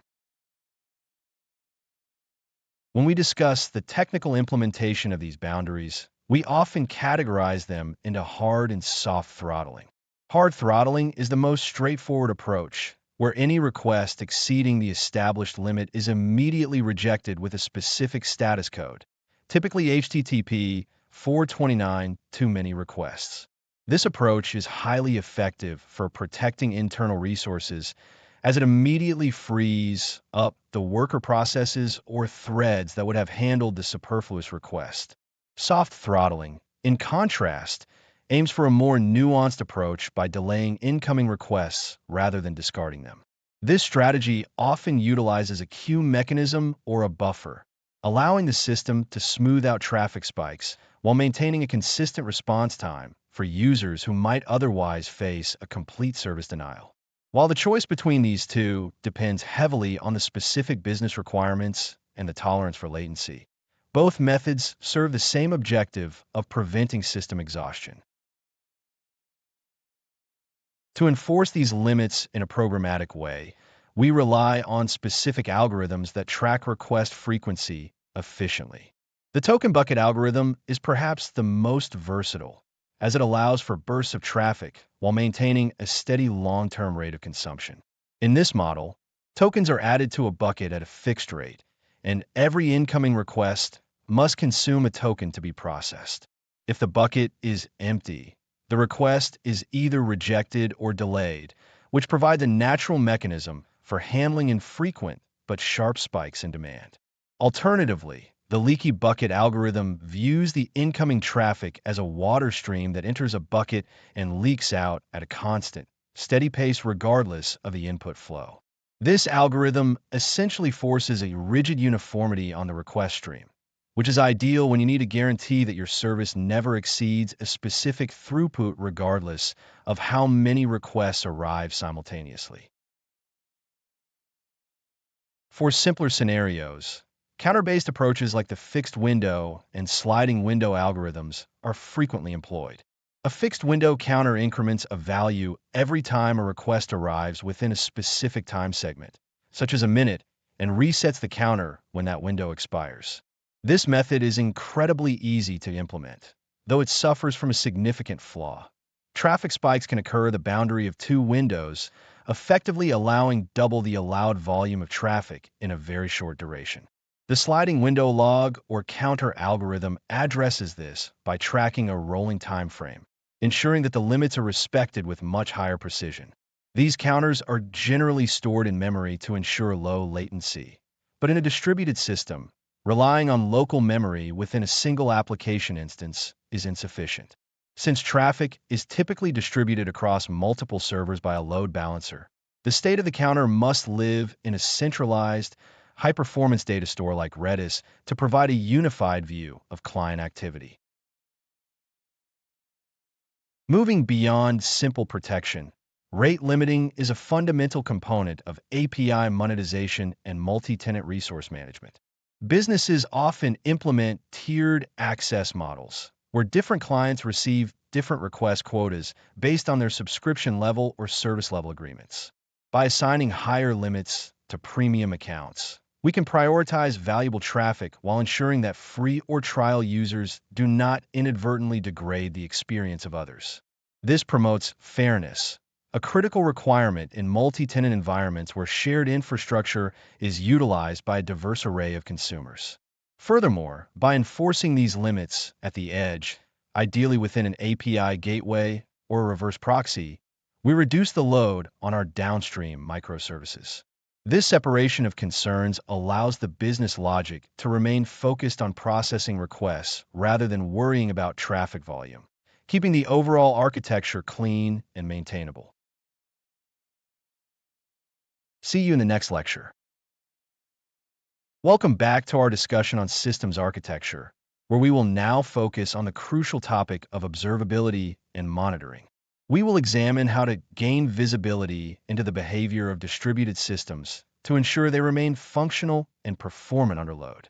Speaker 1: When we discuss the technical implementation of these boundaries, we often categorize them into hard and soft throttling. Hard throttling is the most straightforward approach, where any request exceeding the established limit is immediately rejected with a specific status code, typically HTTP 429 too many requests. This approach is highly effective for protecting internal resources, as it immediately frees up the worker processes or threads that would have handled the superfluous request. Soft throttling, in contrast, aims for a more nuanced approach by delaying incoming requests rather than discarding them. This strategy often utilizes a queue mechanism or a buffer, allowing the system to smooth out traffic spikes while maintaining a consistent response time for users who might otherwise face a complete service denial. While the choice between these two depends heavily on the specific business requirements and the tolerance for latency, both methods serve the same objective of preventing system exhaustion. To enforce these limits in a programmatic way, we rely on specific algorithms that track request frequency efficiently. The token bucket algorithm is perhaps the most versatile, as it allows for bursts of traffic while maintaining a steady long-term rate of consumption. In this model, tokens are added to a bucket at a fixed rate, and every incoming request must consume a token to be processed. If the bucket is empty, the request is either rejected or delayed, which provides a natural mechanism for handling infrequent but sharp spikes in demand. Alternatively, the leaky bucket algorithm views the incoming traffic as a water stream that enters a bucket and leaks out at a constant, steady pace regardless of the input flow. This algorithm essentially forces a rigid uniformity on the request stream, which is ideal when you need to guarantee that your service never exceeds a specific throughput regardless of how many requests arrive simultaneously. For simpler scenarios, counter-based approaches like the fixed window and sliding window algorithms are frequently employed. A fixed window counter increments a value every time a request arrives within a specific time segment, such as a minute, and resets the counter when that window expires. This method is incredibly easy to implement, though it suffers from a significant flaw. Traffic spikes can occur at the boundary of two windows effectively allowing double the allowed volume of traffic in a very short duration. The sliding window log or counter algorithm addresses this by tracking a rolling time frame, ensuring that the limits are respected with much higher precision. These counters are generally stored in memory to ensure low latency, but in a distributed system, relying on local memory within a single application instance is insufficient. Since traffic is typically distributed across multiple servers by a load balancer, the state of the counter must live in a centralized, high-performance data store like Redis to provide a unified view of client activity. Moving beyond simple protection, rate limiting is a fundamental component of API monetization and multi-tenant resource management. Businesses often implement tiered access models, where different clients receive different request quotas based on their subscription level or service level agreements. By assigning higher limits to premium accounts, we can prioritize valuable traffic while ensuring that free or trial users do not inadvertently degrade the experience of others. This promotes fairness, a critical requirement in multi-tenant environments where shared infrastructure is utilized by a diverse array of consumers. Furthermore, by enforcing these limits at the edge, ideally within an API gateway or a reverse proxy, we reduce the load on our downstream microservices. This separation of concerns allows the business logic to remain focused on processing requests rather than worrying about traffic volume, keeping the overall architecture clean and maintainable. See you in the next lecture. Welcome back to our discussion on systems architecture, where we will now focus on the crucial topic of observability and monitoring. We will examine how to gain visibility into the behavior of distributed systems to ensure they remain functional and performant under load.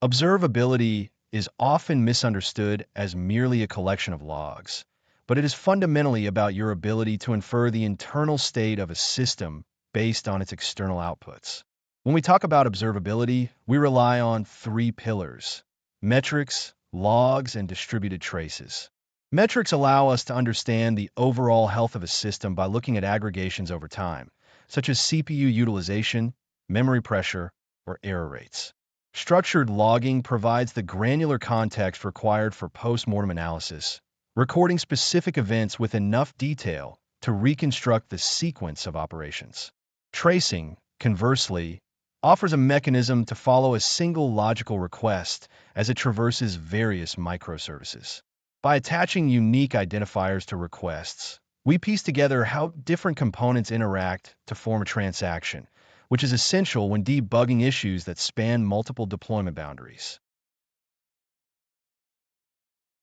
Speaker 1: Observability is often misunderstood as merely a collection of logs, but it is fundamentally about your ability to infer the internal state of a system based on its external outputs. When we talk about observability, we rely on three pillars: metrics, logs, and distributed traces. Metrics allow us to understand the overall health of a system by looking at aggregations over time, such as CPU utilization, memory pressure, or error rates. Structured logging provides the granular context required for post-mortem analysis, recording specific events with enough detail to reconstruct the sequence of operations. Tracing, conversely, offers a mechanism to follow a single logical request as it traverses various microservices. By attaching unique identifiers to requests, we piece together how different components interact to form a transaction, which is essential when debugging issues that span multiple deployment boundaries.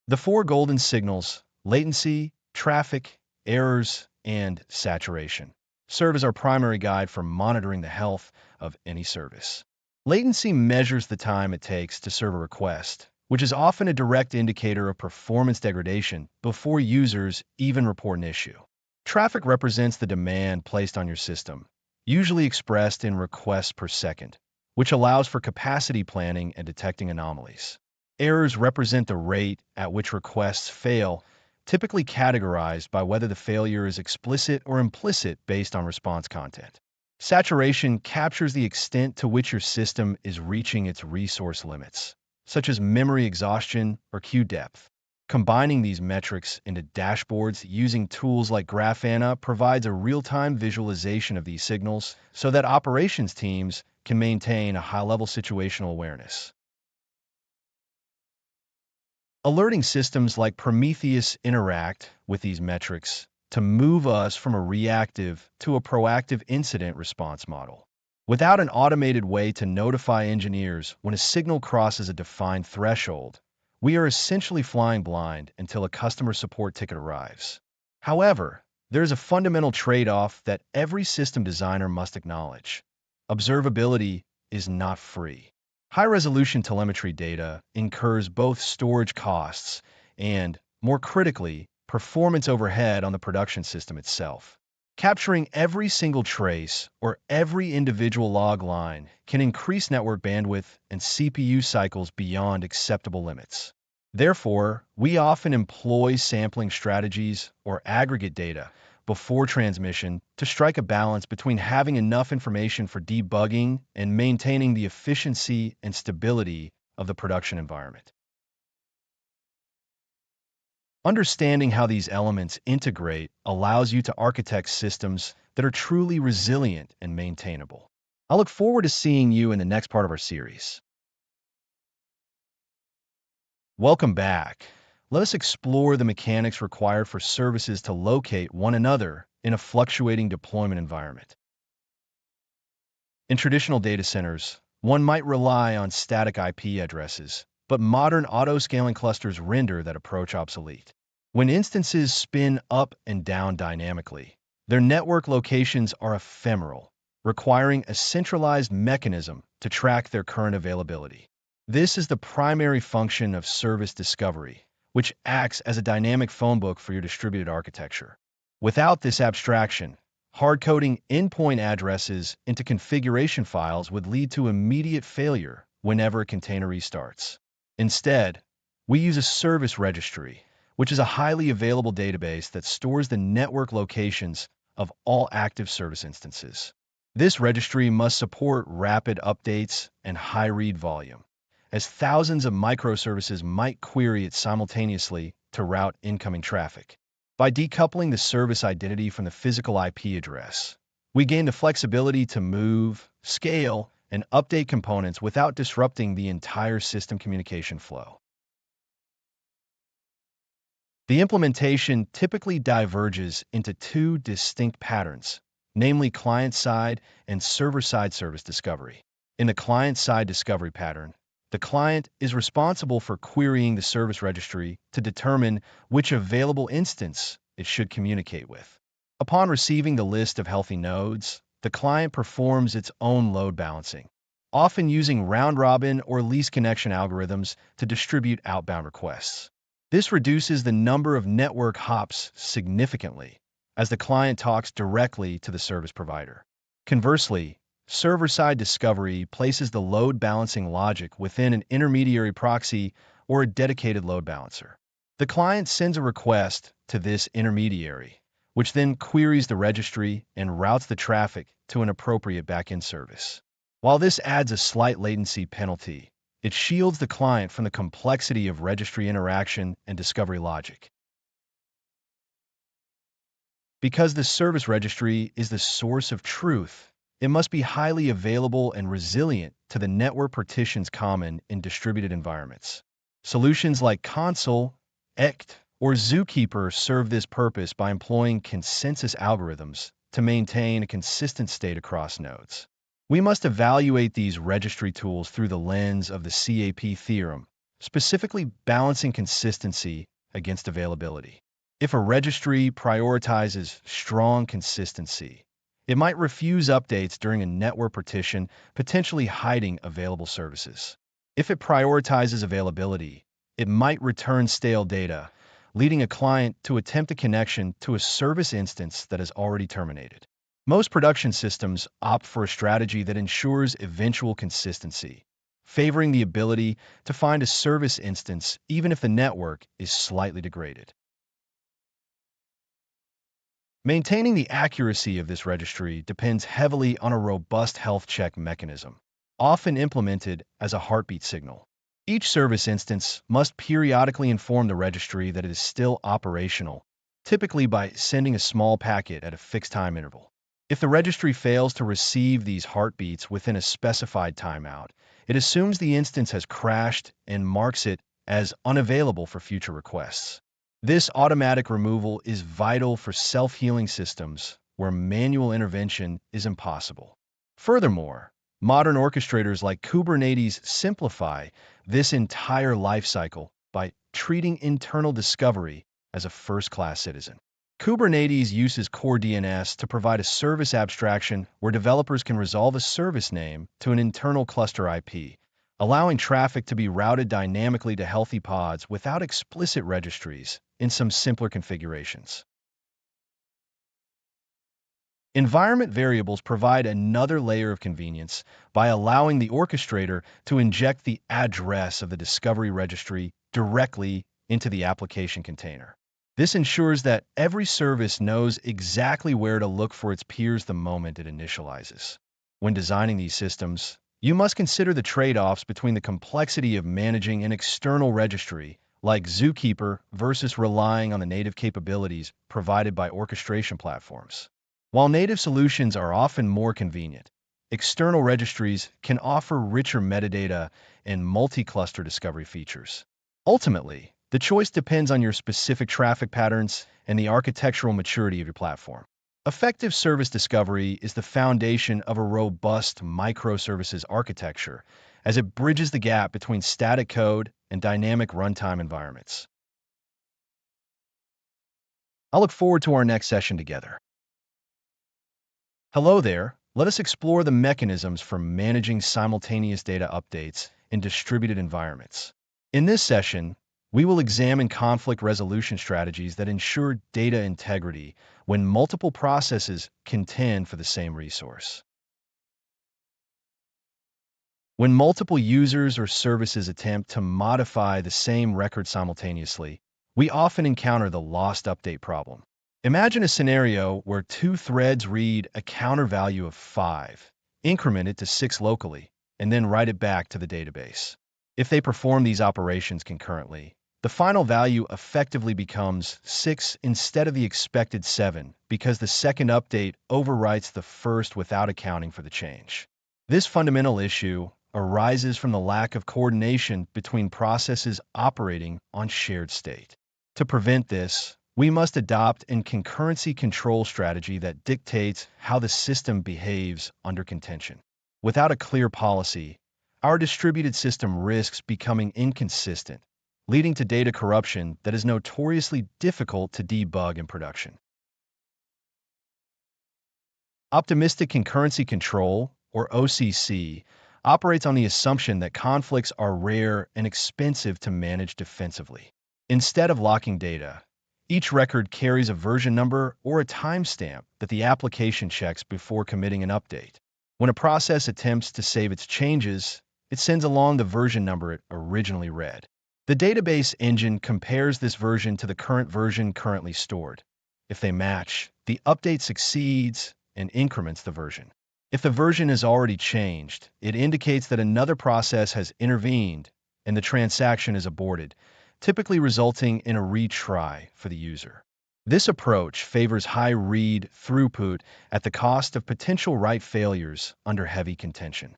Speaker 1: The four golden signals, latency, traffic, errors, and saturation, serve as our primary guide for monitoring the health of any service. Latency measures the time it takes to serve a request, which is often a direct indicator of performance degradation before users even report an issue. Traffic represents the demand placed on your system, usually expressed in requests per second, which allows for capacity planning and detecting anomalies. Errors represent the rate at which requests fail, typically categorized by whether the failure is explicit or implicit based on response content. Saturation captures the extent to which your system is reaching its resource limits, such as memory exhaustion or queue depth. Combining these metrics into dashboards using tools like Grafana provides a real-time visualization of these signals so that operations teams can maintain a high-level situational awareness. Alerting systems like Prometheus interact with these metrics to move us from a reactive to a proactive incident response model. Without an automated way to notify engineers when a signal crosses a defined threshold, we are essentially flying blind until a customer support ticket arrives. However, there is a fundamental trade-off that every system designer must acknowledge. Observability is not free. High-resolution telemetry data incurs both storage costs and, more critically, performance overhead on the production system itself. Capturing every single trace or every individual log line can increase network bandwidth and CPU cycles beyond acceptable limits. Therefore, we often employ sampling strategies or aggregate data before transmission to strike a balance between having enough information for debugging and maintaining the efficiency and stability of the production environment. Understanding how these elements integrate allows you to architect systems that are truly resilient and maintainable. I look forward to seeing you in the next part of our series. Welcome back. Let us explore the mechanics required for services to locate one another in a fluctuating deployment environment. In traditional data centers, one might rely on static IP addresses, but modern auto-scaling clusters render that approach obsolete. When instances spin up and down dynamically, their network locations are ephemeral, requiring a centralized mechanism to track their current availability. This is the primary function of service discovery, which acts as a dynamic phonebook for your distributed architecture. Without this abstraction, hard-coding endpoint addresses into configuration files would lead to immediate failure whenever a container restarts. Instead, we use a service registry, which is a highly available database that stores the network locations of all active service instances. This registry must support rapid updates and high read volume, as thousands of microservices might query it simultaneously to route incoming traffic. By decoupling the service identity from the physical IP address, we gain the flexibility to move, scale, and update components without disrupting the entire system communication flow. The implementation typically diverges into two distinct patterns, namely client-side and server-side service discovery. In the client-side discovery pattern, the client is responsible for querying the service registry to determine which available instance it should communicate with. Upon receiving the list of healthy nodes, the client performs its own load balancing, often using round-robin or least connection algorithms to distribute outbound requests. This reduces the number of network hops significantly, as the client talks directly to the service provider. Conversely, server-side discovery places the load balancing logic within an intermediary proxy or a dedicated load balancer. The client sends a request to this intermediary, which then queries the registry and routes the traffic to an appropriate backend service. While this adds a slight latency penalty, it shields the client from the complexity of registry interaction and discovery logic. Because the service registry is the source of truth, it must be highly available and resilient to the network partitions common in distributed environments. Solutions like Consul, ECT, or Zookeeper serve this purpose by employing consensus algorithms to maintain a consistent state across nodes. We must evaluate these registry tools through the lens of the CAP theorem, specifically balancing consistency against availability. If a registry prioritizes strong consistency, it might refuse updates during a network partition, potentially hiding available services. If it prioritizes availability, it might return stale data, leading a client to attempt a connection to a service instance that has already terminated. Most production systems opt for a strategy that ensures eventual consistency, favoring the ability to find a service instance even if the network is slightly degraded. Maintaining the accuracy of this registry depends heavily on a robust health check mechanism, often implemented as a heartbeat signal. Each service instance must periodically inform the registry that it is still operational, typically by sending a small packet at a fixed time interval. If the registry fails to receive these heartbeats within a specified timeout, it assumes the instance has crashed and marks it as unavailable for future requests. This automatic removal is vital for self-healing systems where manual intervention is impossible. Furthermore, modern orchestrators like Kubernetes simplify this entire lifecycle by treating internal discovery as a first-class citizen. Kubernetes uses core DNS to provide a service abstraction where developers can resolve a service name to an internal cluster IP, allowing traffic to be routed dynamically to healthy pods without explicit registries in some simpler configurations. Environment variables provide another layer of convenience by allowing the orchestrator to inject the address of the discovery registry directly into the application container. This ensures that every service knows exactly where to look for its peers the moment it initializes. When designing these systems, you must consider the trade-offs between the complexity of managing an external registry, like Zookeeper, versus relying on the native capabilities provided by orchestration platforms. While native solutions are often more convenient, external registries can offer richer metadata and multi-cluster discovery features. Ultimately, the choice depends on your specific traffic patterns and the architectural maturity of your platform. Effective service discovery is the foundation of a robust microservices architecture, as it bridges the gap between static code and dynamic runtime environments. I look forward to our next session together. Hello there. Let us explore the mechanisms for managing simultaneous data updates in distributed environments. In this session, we will examine conflict resolution strategies that ensure data integrity when multiple processes contend for the same resource. When multiple users or services attempt to modify the same record simultaneously, we often encounter the lost update problem. Imagine a scenario where two threads read a counter value of 5, increment it to 6 locally, and then write it back to the database. If they perform these operations concurrently, the final value effectively becomes 6 instead of the expected 7 because the second update overwrites the first without accounting for the change. This fundamental issue arises from the lack of coordination between processes operating on shared state. To prevent this, we must adopt a concurrency control strategy that dictates how the system behaves under contention. Without a clear policy, our distributed system risks becoming inconsistent, leading to data corruption that is notoriously difficult to debug in production. Optimistic concurrency control, or OCC, operates on the assumption that conflicts are rare and expensive to manage defensively. Instead of locking data, each record carries a version number or a timestamp that the application checks before committing an update. When a process attempts to save its changes, it sends along the version number it originally read. The database engine compares this version to the current version currently stored. If they match, the update succeeds and increments the version. If the version is already changed, it indicates that another process has intervened and the transaction is aborted, typically resulting in a retry for the user. This approach favors high read throughput at the cost of potential write failures under heavy contention.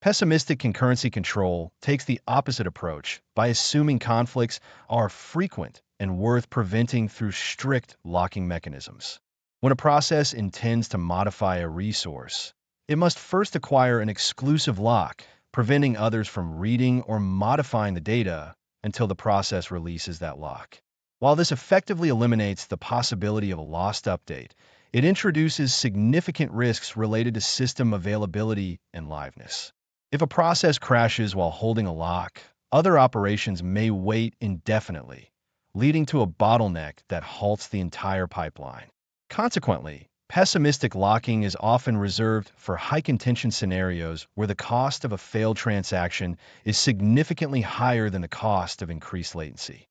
Speaker 1: Pessimistic concurrency control takes the opposite approach by assuming conflicts are frequent and worth preventing through strict locking mechanisms. When a process intends to modify a resource, it must first acquire an exclusive lock, preventing others from reading or modifying the data until the process releases that lock. While this effectively eliminates the possibility of a lost update, it introduces significant risks related to system availability and liveness. If a process crashes while holding a lock, other operations may wait indefinitely, leading to a bottleneck that halts the entire pipeline. Consequently, pessimistic locking is often reserved for high-contention scenarios where the cost of a failed transaction is significantly higher than the cost of increased latency.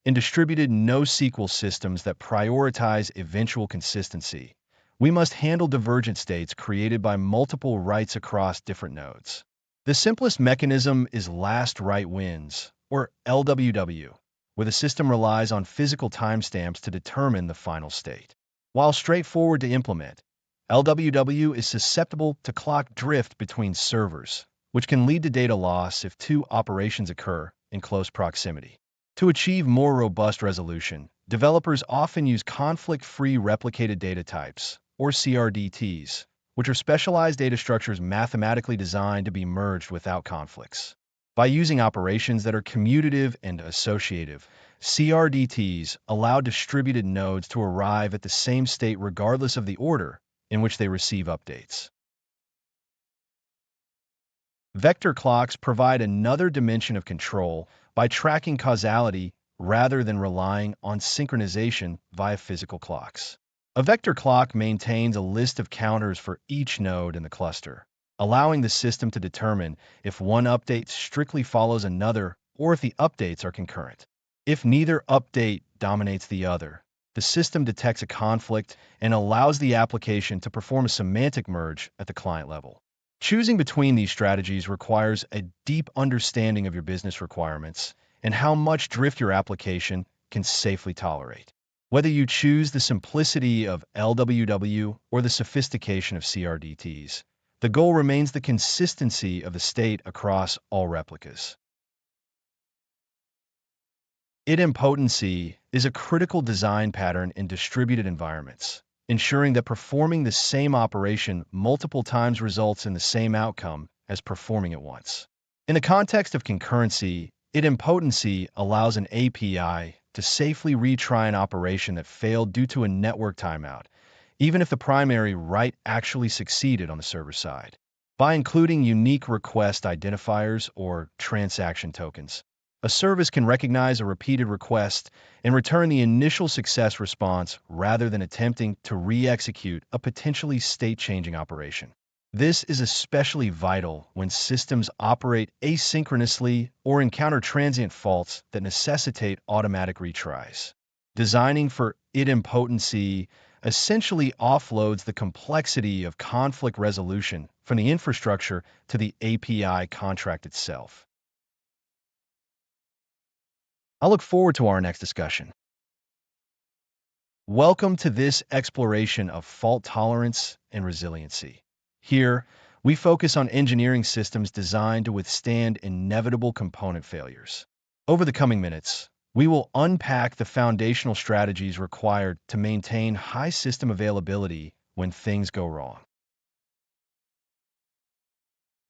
Speaker 1: In distributed NoSQL systems that prioritize eventual consistency, we must handle divergent states created by multiple writes across different nodes. The simplest mechanism is last write wins, or LWW, where the system relies on physical timestamps to determine the final state. While straightforward to implement, LWW is susceptible to clock drift between servers, which can lead to data loss if two operations occur in close proximity. To achieve more robust resolution, developers often use conflict-free replicated data types, or CRDTs, which are specialized data structures mathematically designed to be merged without conflicts. By using operations that are commutative and associative, CRDTs allow distributed nodes to arrive at the same state regardless of the order in which they receive updates. Vector clocks provide another dimension of control by tracking causality rather than relying on synchronization via physical clocks. A vector clock maintains a list of counters for each node in the cluster. allowing the system to determine if one update strictly follows another or if the updates are concurrent. If neither update dominates the other, the system detects a conflict and allows the application to perform a semantic merge at the client level. Choosing between these strategies requires a deep understanding of your business requirements and how much drift your application can safely tolerate. Whether you choose the simplicity of LWW or the sophistication of CRDTs, the goal remains the consistency of the state across all replicas. Idempotency is a critical design pattern in distributed environments, ensuring that performing the same operation multiple times results in the same outcome as performing it once. In the context of concurrency, idempotency allows an API to safely retry an operation that failed due to a network timeout, even if the primary write actually succeeded on the server side. By including unique request identifiers or transaction tokens, a service can recognize a repeated request and return the initial success response rather than attempting to re-execute a potentially state-changing operation. This is especially vital when systems operate asynchronously or encounter transient faults that necessitate automatic retries. Designing for idempotency essentially offloads the complexity of conflict resolution from the infrastructure to the API contract itself. I look forward to our next discussion. Welcome to this exploration of fault tolerance and resiliency. Here, we focus on engineering systems designed to withstand inevitable component failures. Over the coming minutes, we will unpack the foundational strategies required to maintain high system availability when things go wrong.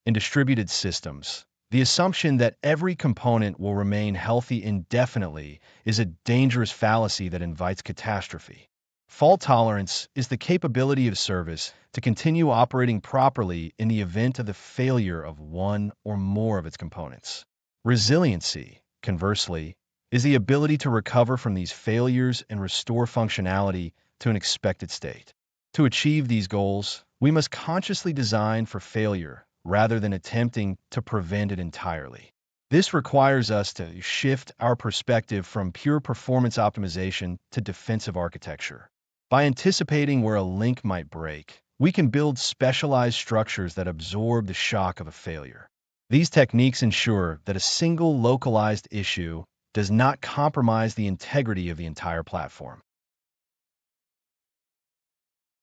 Speaker 1: In distributed systems, the assumption that every component will remain healthy indefinitely is a dangerous fallacy that invites catastrophe. Fault tolerance is the capability of a service to continue operating properly in the event of the failure of one or more of its components. Resiliency, conversely, is the ability to recover from these failures and restore functionality to an expected state. To achieve these goals, we must consciously design for failure rather than attempting to prevent it entirely. This requires us to shift our perspective from pure performance optimization to defensive architecture. By anticipating where a link might break, we can build specialized structures that absorb the shock of a failure. These techniques ensure that a single localized issue does not compromise the integrity of the entire platform.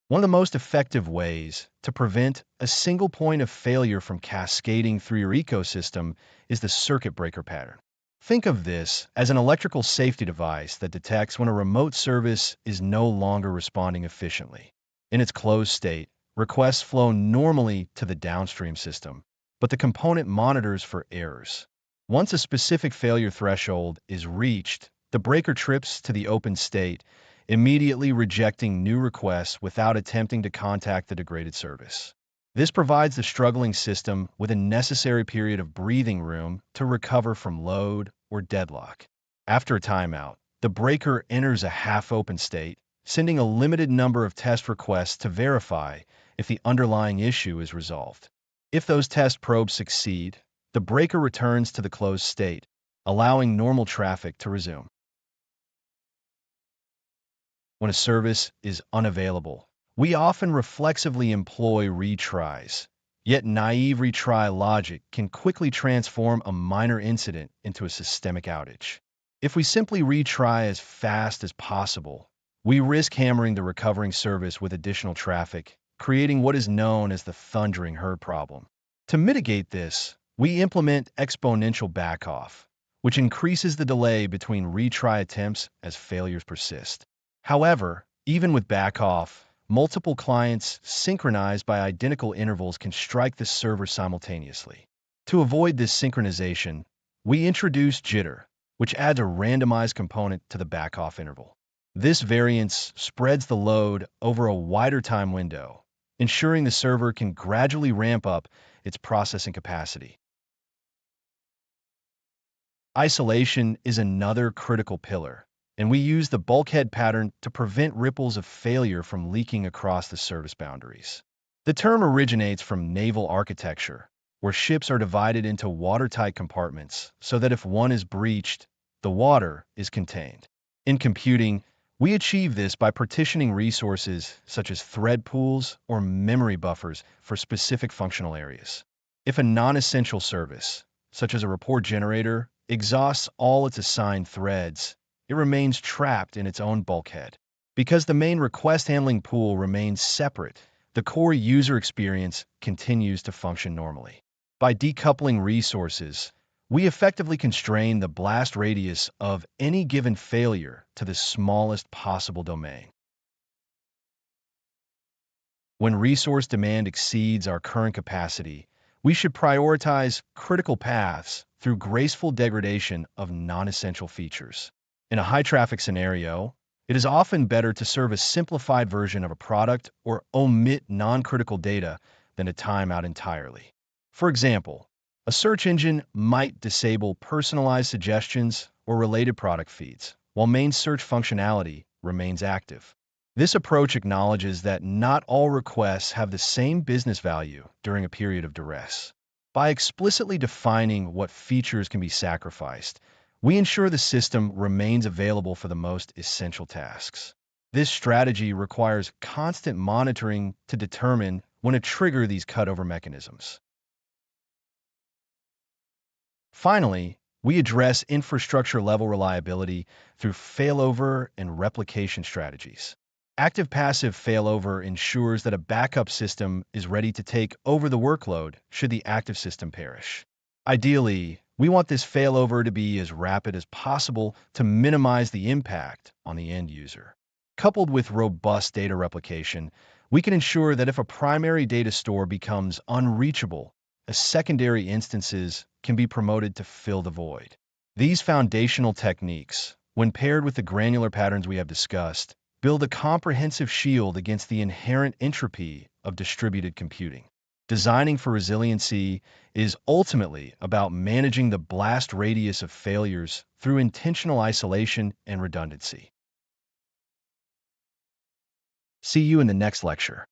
Speaker 1: One of the most effective ways to prevent a single point of failure from cascading through your ecosystem is the circuit breaker pattern. Think of this as an electrical safety device that detects when a remote service is no longer responding efficiently. In its closed state, requests flow normally to the downstream system, but the component monitors for errors. Once a specific failure threshold is reached, the breaker trips to the open state, immediately rejecting new requests without attempting to contact the degraded service. This provides the struggling system with a necessary period of breathing room to recover from load or deadlock. After a timeout, the breaker enters a half-open state, sending a limited number of test requests to verify if the underlying issue is resolved. If those test probes succeed, the breaker returns to the closed state, allowing normal traffic to resume. When a service is unavailable, we often reflexively employ retries, yet naive retry logic can quickly transform a minor incident into a systemic outage. If we simply retry as fast as possible, we risk hammering the recovering service with additional traffic, creating what is known as the thundering herd problem. To mitigate this, we implement exponential backoff, which increases the delay between retry attempts as failures persist. However, even with backoff, multiple clients synchronized by identical intervals can strike the server simultaneously. To avoid this synchronization, we introduce jitter, which adds a randomized component to the backoff interval. This variance spreads the load over a wider time window, ensuring the server can gradually ramp up its processing capacity. Isolation is another critical pillar, and we use the bulkhead pattern to prevent ripples of failure from leaking across the service boundaries. The term originates from naval architecture, where ships are divided into watertight compartments so that if one is breached, the water is contained. In computing, we achieve this by partitioning resources such as thread pools or memory buffers for specific functional areas. If a non-essential service, such as a report generator, exhausts all its assigned threads, it remains trapped in its own bulkhead. Because the main request handling pool remains separate, the core user experience continues to function normally. By decoupling resources, we effectively constrain the blast radius of any given failure to the smallest possible domain. When resource demand exceeds our current capacity, we should prioritize critical paths through graceful degradation of non-essential features. In a high-traffic scenario, it is often better to serve a simplified version of a product or omit non-critical data than to time out entirely. For example, a search engine might disable personalized suggestions or related product feeds, while main search functionality remains active. This approach acknowledges that not all requests have the same business value during a period of duress. By explicitly defining what features can be sacrificed, we ensure the system remains available for the most essential tasks. This strategy requires constant monitoring to determine when to trigger these cutover mechanisms. Finally, we address infrastructure-level reliability through failover and replication strategies. Active-passive failover ensures that a backup system is ready to take over the workload should the active system perish. Ideally, we want this failover to be as rapid as possible to minimize the impact on the end user. Coupled with robust data replication, we can ensure that if a primary data store becomes unreachable, secondary instances can be promoted to fill the void. These foundational techniques, when paired with the granular patterns we have discussed, build a comprehensive shield against the inherent entropy of distributed computing. Designing for resiliency is ultimately about managing the blast radius of failures through intentional isolation and redundancy. See you in the next lecture.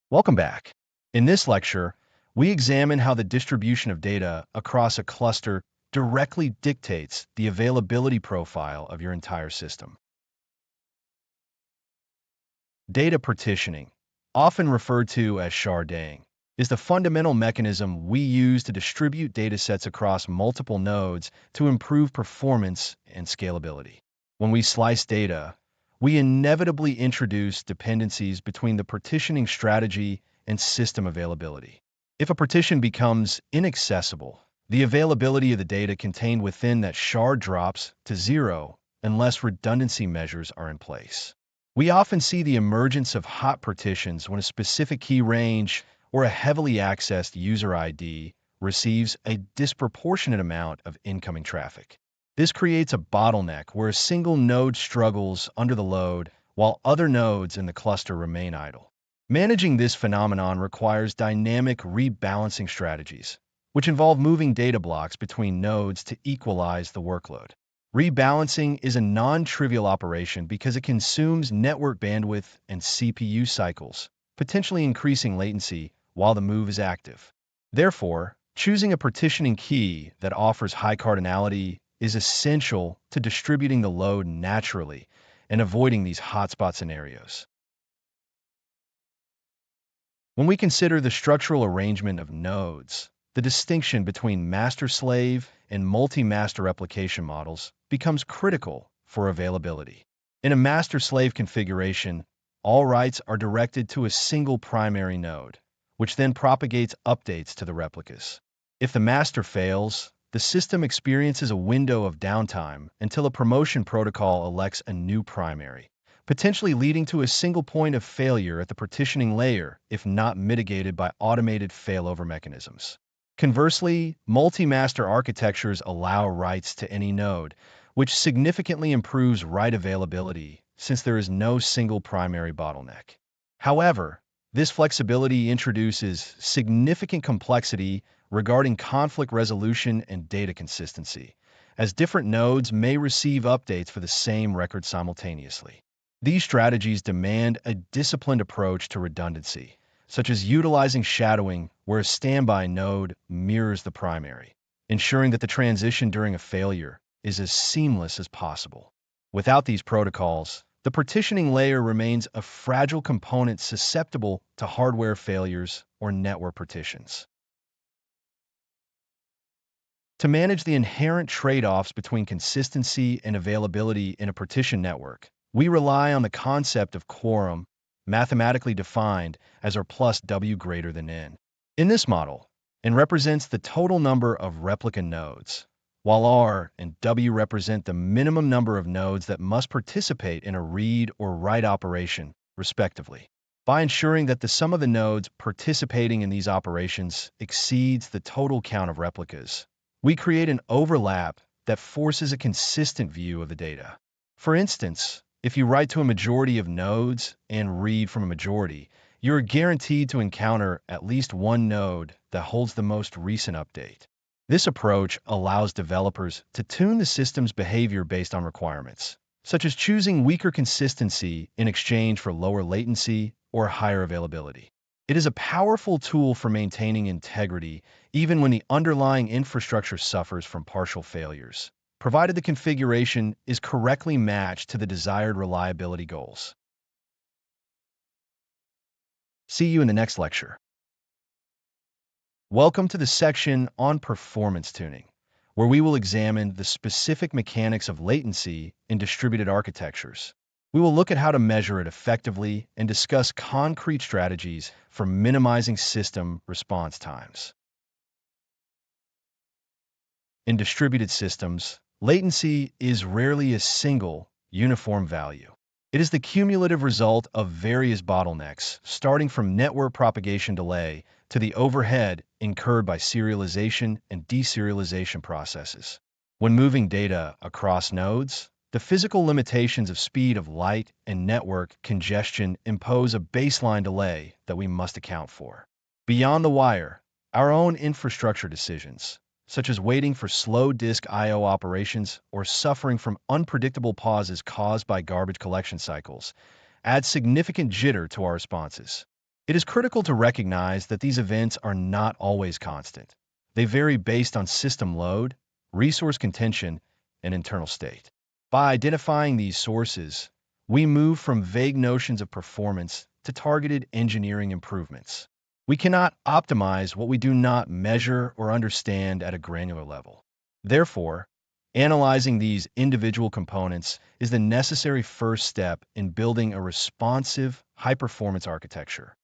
Speaker 1: Welcome back. In this lecture, we examine how the distribution of data across a cluster directly dictates the availability profile of your entire system. Data partitioning, often referred to as sharding, is the fundamental mechanism we use to distribute datasets across multiple nodes to improve performance and scalability. When we slice data, we inevitably introduce dependencies between the partitioning strategy and system availability. If a partition becomes inaccessible, the availability of the data contained within that shard drops to zero unless redundancy measures are in place. We often see the emergence of hot partitions when a specific key range or a heavily accessed user ID receives a disproportionate amount of incoming traffic. This creates a bottleneck where a single node struggles under the load while other nodes in the cluster remain idle. Managing this phenomenon requires dynamic rebalancing strategies, which involve moving data blocks between nodes to equalize the workload. Rebalancing is a non-trivial operation because it consumes network bandwidth and CPU cycles, potentially increasing latency while the move is active. Therefore, choosing a partitioning key that offers high cardinality is essential to distributing the load naturally and avoiding these hotspot scenarios. When we consider the structural arrangement of nodes, the distinction between master-slave and multi-master replication models becomes critical for availability. In a master-slave configuration, all writes are directed to a single primary node, which then propagates updates to the replicas. If the master fails, the system experiences a window of downtime until a promotion protocol elects a new primary, potentially leading to a single point of failure at the partitioning layer if not mitigated by automated failover mechanisms. Conversely, multi-master architectures allow writes to any node, which significantly improves write availability since there is no single primary bottleneck. However, this flexibility introduces significant complexity regarding conflict resolution and data consistency, as different nodes may receive updates for the same record simultaneously. These strategies demand a disciplined approach to redundancy, such as utilizing shadowing where a standby node mirrors the primary, ensuring that the transition during a failure is as seamless as possible. Without these protocols, the partitioning layer remains a fragile component susceptible to hardware failures or network partitions. To manage the inherent trade-offs between consistency and availability in a partition network, we rely on the concept of quorum, mathematically defined as R plus W greater than N. In this model, N represents the total number of replica nodes, while R and W represent the minimum number of nodes that must participate in a read or write operation, respectively. By ensuring that the sum of the nodes participating in these operations exceeds the total count of replicas, we create an overlap that forces a consistent view of the data. For instance, if you write to a majority of nodes and read from a majority, you're guaranteed to encounter at least one node that holds the most recent update. This approach allows developers to tune the system's behavior based on requirements, such as choosing weaker consistency in exchange for lower latency or higher availability. It is a powerful tool for maintaining integrity even when the underlying infrastructure suffers from partial failures, provided the configuration is correctly matched to the desired reliability goals. See you in the next lecture. Welcome to the section on performance tuning, where we will examine the specific mechanics of latency in distributed architectures. We will look at how to measure it effectively and discuss concrete strategies for minimizing system response times. In distributed systems, latency is rarely a single, uniform value. It is the cumulative result of various bottlenecks, starting from network propagation delay to the overhead incurred by serialization and deserialization processes. When moving data across nodes, the physical limitations of speed of light and network congestion impose a baseline delay that we must account for. Beyond the wire, our own infrastructure decisions, such as waiting for slow disk I/O operations or suffering from unpredictable pauses caused by garbage collection cycles, add significant jitter to our responses. It is critical to recognize that these events are not always constant. They vary based on system load, resource contention, and internal state. By identifying these sources, we move from vague notions of performance to targeted engineering improvements. We cannot optimize what we do not measure or understand at a granular level. Therefore, analyzing these individual components is the necessary first step in building a responsive, high-performance architecture.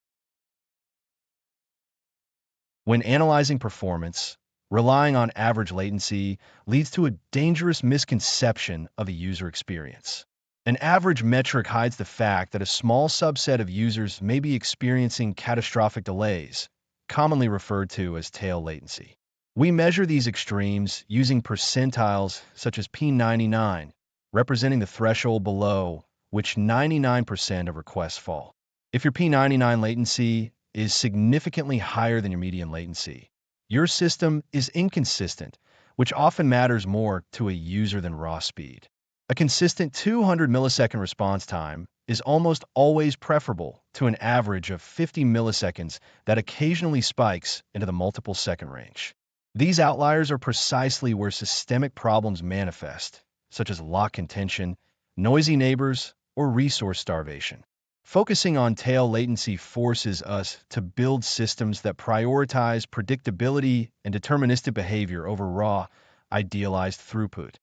Speaker 1: When analyzing performance, relying on average latency leads to a dangerous misconception of the user experience. An average metric hides the fact that a small subset of users may be experiencing catastrophic delays, commonly referred to as tail latency. We measure these extremes using percentiles such as P99, representing the threshold below which 99% of requests fall. If your P99 latency is significantly higher than your median latency, your system is inconsistent, which often matters more to a user than raw speed. A consistent 200 millisecond response time is almost always preferable to an average of 50 milliseconds that occasionally spikes into the multiple second range. These outliers are precisely where systemic problems manifest, such as lock contention, noisy neighbors, or resource starvation. Focusing on tail latency forces us to build systems that prioritize predictability and deterministic behavior over raw, idealized throughput.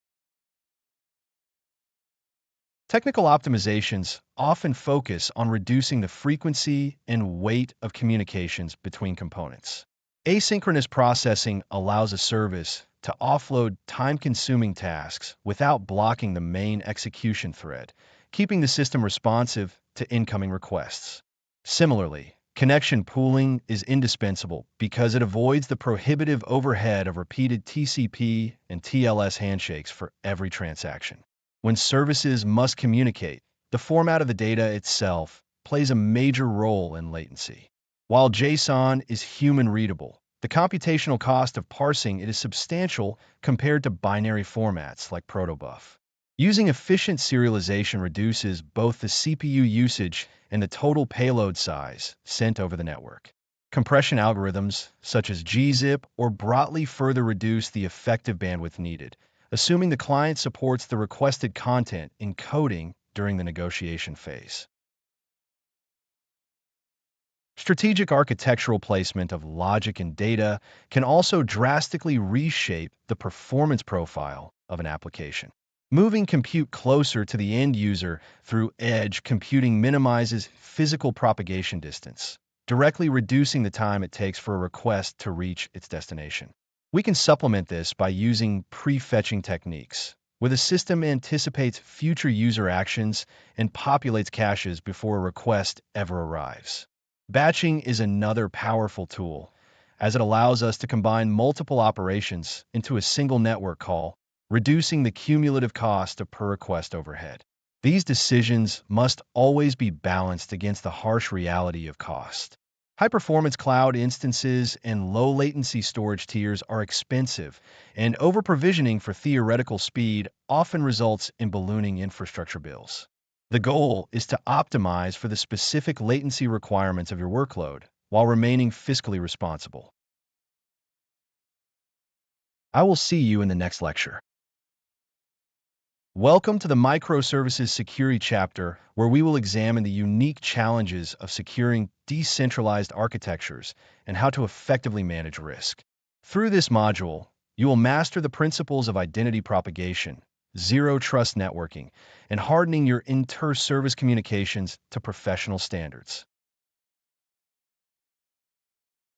Speaker 1: Technical optimizations often focus on reducing the frequency and weight of communications between components. Asynchronous processing allows a service to offload time-consuming tasks without blocking the main execution thread, keeping the system responsive to incoming requests. Similarly, connection pooling is indispensable because it avoids the prohibitive overhead of repeated TCP and TLS handshakes for every transaction. When services must communicate, the format of the data itself plays a major role in latency. While JSON is human-readable, the computational cost of parsing it is substantial compared to binary formats like protobuf. Using efficient serialization reduces both the CPU usage and the total payload size sent over the network. Compression algorithms, such as gzip or Brotli, further reduce the effective bandwidth needed, assuming the client supports the requested content encoding during the negotiation phase. Strategic architectural placement of logic and data can also drastically reshape the performance profile of an application. Moving compute closer to the end user through edge computing minimizes physical propagation distance, directly reducing the time it takes for a request to reach its destination. We can supplement this by using prefetching techniques, where the system anticipates future user actions and populates caches before a request ever arrives. Batching is another powerful tool, as it allows us to combine multiple operations into a single network call, reducing the cumulative cost of per request overhead. These decisions must always be balanced against the harsh reality of cost. High-performance cloud instances and low-latency storage tiers are expensive, and over-provisioning for theoretical speed often results in ballooning infrastructure bills. The goal is to optimize for the specific latency requirements of your workload while remaining fiscally responsible. I will see you in the next lecture. Welcome to the Microservices Security chapter, where we will examine the unique challenges of securing decentralized architectures and how to effectively manage risk. Through this module, you will master the principles of identity propagation, zero-trust networking, and hardening your inter-service communications to professional standards.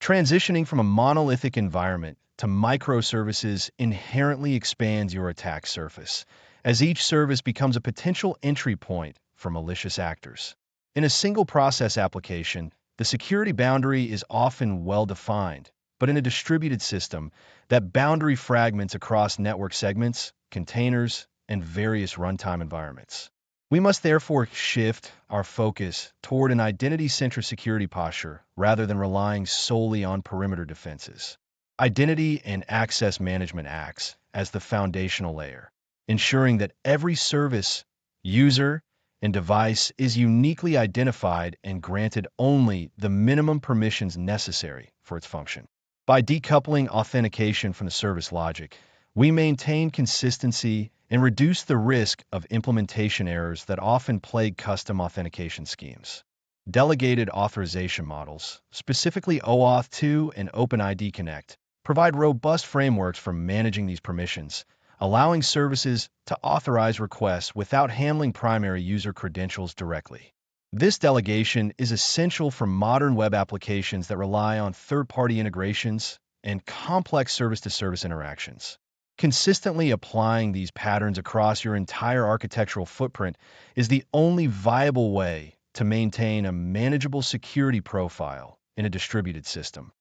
Speaker 1: Transitioning from a monolithic environment to microservices inherently expands your attack surface, as each service becomes a potential entry point for malicious actors. In a single process application, the security boundary is often well-defined, but in a distributed system, that boundary fragments across network segments, containers, and various runtime environments. We must therefore shift our focus toward an identity-centric security posture rather than relying solely on perimeter defenses. Identity and access management acts as the foundational layer, ensuring that every service, user, and device is uniquely identified and granted only the minimum permissions necessary for its function. By decoupling authentication from the service logic, we maintain consistency and reduce the risk of implementation errors that often plague custom authentication schemes. Delegated authorization models, specifically OAuth 2 and OpenID Connect, provide robust frameworks for managing these permissions, allowing services to authorize requests without handling primary user credentials directly. This delegation is essential for modern web applications that rely on third-party integrations and complex service-to-service interactions. Consistently applying these patterns across your entire architectural footprint is the only viable way to maintain a manageable security profile in a distributed system.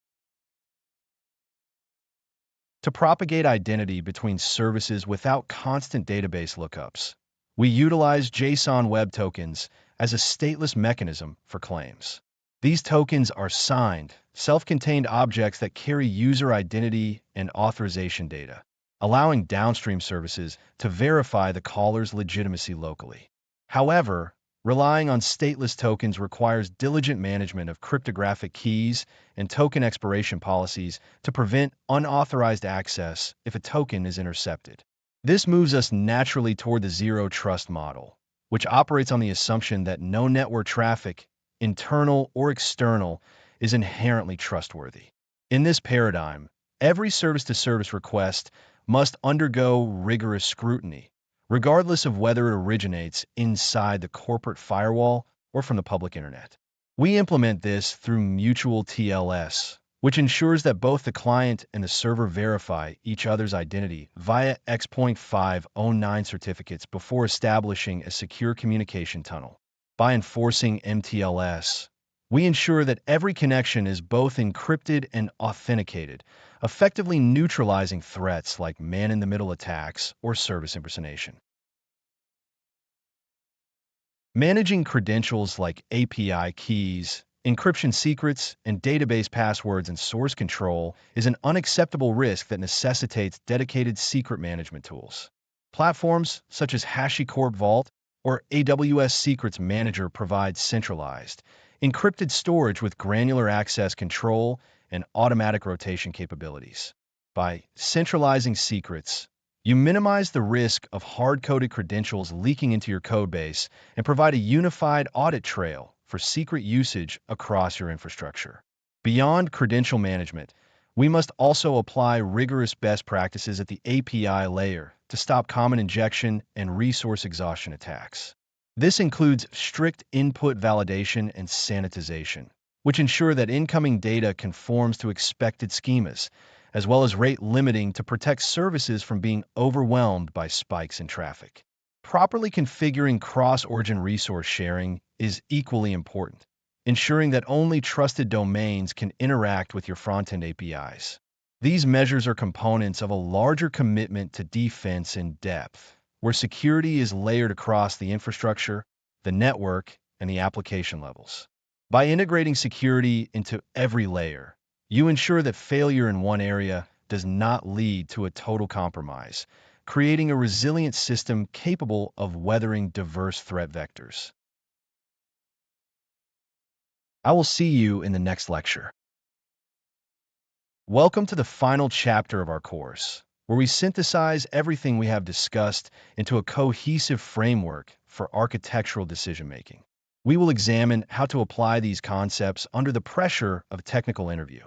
Speaker 1: To propagate identity between services without constant database lookups, we utilize JSON Web Tokens as a stateless mechanism for claims. These tokens are signed, self-contained objects that carry user identity and authorization data, allowing downstream services to verify the caller's legitimacy locally. However, relying on stateless tokens requires diligent management of cryptographic keys and token expiration policies to prevent unauthorized access if a token is intercepted. This moves us naturally toward the zero-trust model, which operates on the assumption that no network traffic, internal or external, is inherently trustworthy. In this paradigm, every service-to-service request must undergo rigorous scrutiny, regardless of whether it originates inside the corporate firewall or from the public internet. We implement this through mutual TLS, which ensures that both the client and the server verify each other's identity via X.509 certificates before establishing a secure communication tunnel. By enforcing MTLS, we ensure that every connection is both encrypted and authenticated, effectively neutralizing threats like man-in-the-middle attacks or service impersonation. Managing credentials like API keys, encryption secrets, and database passwords and source control is an unacceptable risk that necessitates dedicated secret management tools. Platforms such as HashiCorp Vault or AWS Secrets Manager provide centralized, encrypted storage with granular access control and automatic rotation capabilities. By centralizing secrets, you minimize the risk of hard-coded credentials leaking into your codebase and provide a unified audit trail for secret usage across your infrastructure. Beyond credential management, we must also apply rigorous best practices at the API layer to stop common injection and resource exhaustion attacks. This includes strict input validation and sanitization, which ensure that incoming data conforms to expected schemas, as well as rate limiting to protect services from being overwhelmed by spikes in traffic. Properly configuring cross-origin resource sharing is equally important, ensuring that only trusted domains can interact with your front-end APIs. These measures are components of a larger commitment to defense in depth, where security is layered across the infrastructure, the network, and the application levels. By integrating security into every layer, you ensure that failure in one area does not lead to a total compromise, creating a resilient system capable of weathering diverse threat vectors. I will see you in the next lecture. Welcome to the final chapter of our course, where we synthesize everything we have discussed into a cohesive framework for architectural decision-making. We will examine how to apply these concepts under the pressure of a technical interview.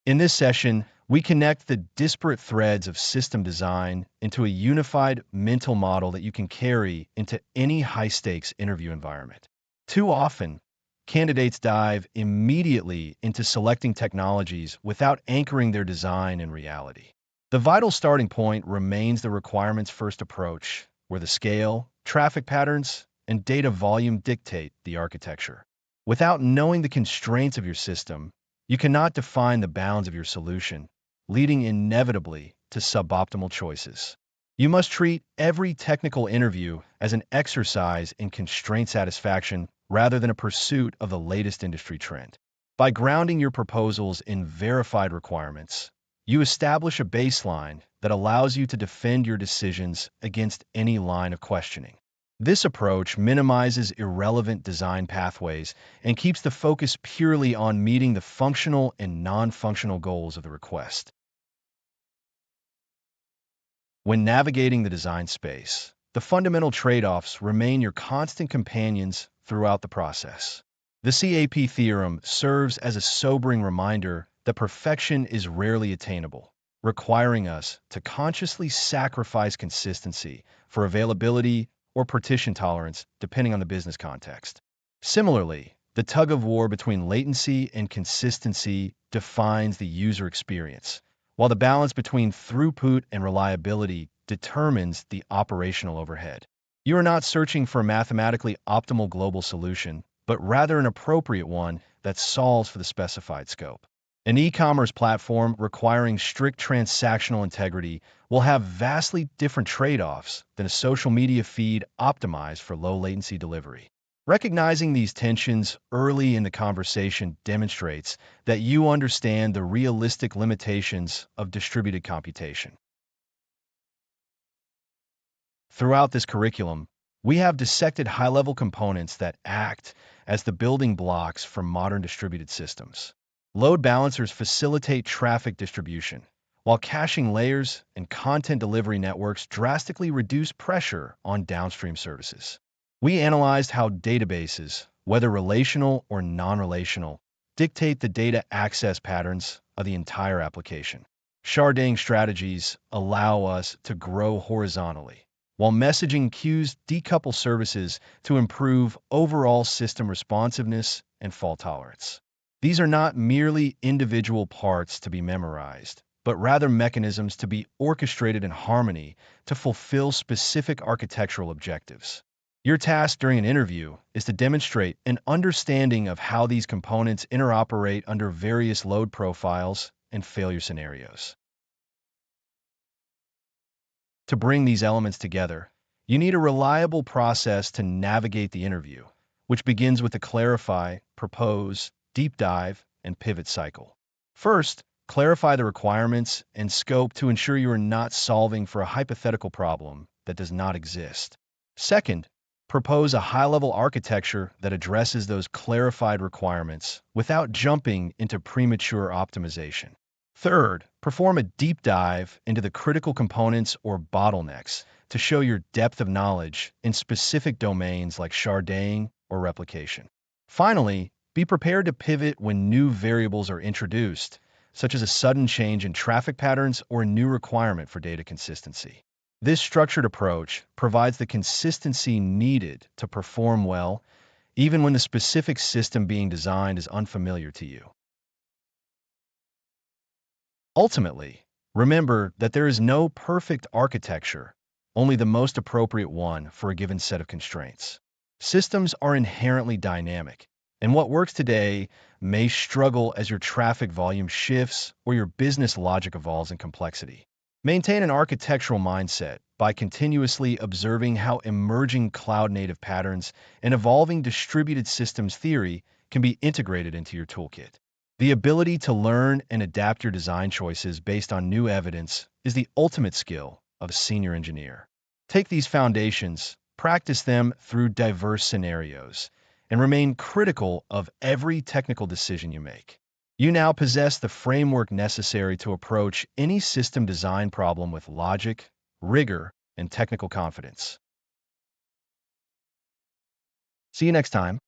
Speaker 1: In this session, we connect the disparate threads of system design into a unified mental model that you can carry into any high-stakes interview environment. Too often, candidates dive immediately into selecting technologies without anchoring their design in reality. The vital starting point remains the requirements-first approach, where the scale, traffic patterns, and data volume dictate the architecture. Without knowing the constraints of your system, you cannot define the bounds of your solution, leading inevitably to suboptimal choices. You must treat every technical interview as an exercise in constraint satisfaction rather than a pursuit of the latest industry trend. By grounding your proposals in verified requirements, you establish a baseline that allows you to defend your decisions against any line of questioning. This approach minimizes irrelevant design pathways and keeps the focus purely on meeting the functional and non-functional goals of the request. When navigating the design space, the fundamental trade-offs remain your constant companions throughout the process. The CAP theorem serves as a sobering reminder that perfection is rarely attainable, requiring us to consciously sacrifice consistency for availability or partition tolerance, depending on the business context. Similarly, the tug-of-war between latency and consistency defines the user experience, while the balance between throughput and reliability determines the operational overhead. You are not searching for a mathematically optimal global solution, but rather an appropriate one that solves for the specified scope. An e-commerce platform requiring strict transactional integrity will have vastly different trade-offs than a social media feed optimized for low-latency delivery. Recognizing these tensions early in the conversation demonstrates that you understand the realistic limitations of distributed computation. Throughout this curriculum, we have dissected high-level components that act as the building blocks for modern distributed systems. Load balancers facilitate traffic distribution, while caching layers and content delivery networks drastically reduce pressure on downstream services. We analyzed how databases, whether relational or non-relational, dictate the data access patterns of the entire application. Sharding strategies allow us to grow horizontally, while messaging queues decouple services to improve overall system responsiveness and fault tolerance. These are not merely individual parts to be memorized, but rather mechanisms to be orchestrated in harmony to fulfill specific architectural objectives. Your task during an interview is to demonstrate an understanding of how these components interoperate under various load profiles and failure scenarios. To bring these elements together, you need a reliable process to navigate the interview, which begins with the clarify, propose, deep dive, and pivot cycle. First, Clarify the requirements and scope to ensure you are not solving for a hypothetical problem that does not exist. Second, propose a high-level architecture that addresses those clarified requirements without jumping into premature optimization. Third, perform a deep dive into the critical components or bottlenecks to show your depth of knowledge in specific domains like sharding or replication. Finally, be prepared to pivot when new variables are introduced, such as a sudden change in traffic patterns or a new requirement for data consistency. This structured approach provides the consistency needed to perform well, even when the specific system being designed is unfamiliar to you. Ultimately, remember that there is no perfect architecture, only the most appropriate one for a given set of constraints. Systems are inherently dynamic, and what works today may struggle as your traffic volume shifts or your business logic evolves in complexity. Maintain an architectural mindset by continuously observing how emerging cloud-native patterns and evolving distributed systems theory can be integrated into your toolkit. The ability to learn and adapt your design choices based on new evidence is the ultimate skill of a senior engineer. Take these foundations, practice them through diverse scenarios, and remain critical of every technical decision you make. You now possess the framework necessary to approach any system design problem with logic, rigor, and technical confidence. See you next time.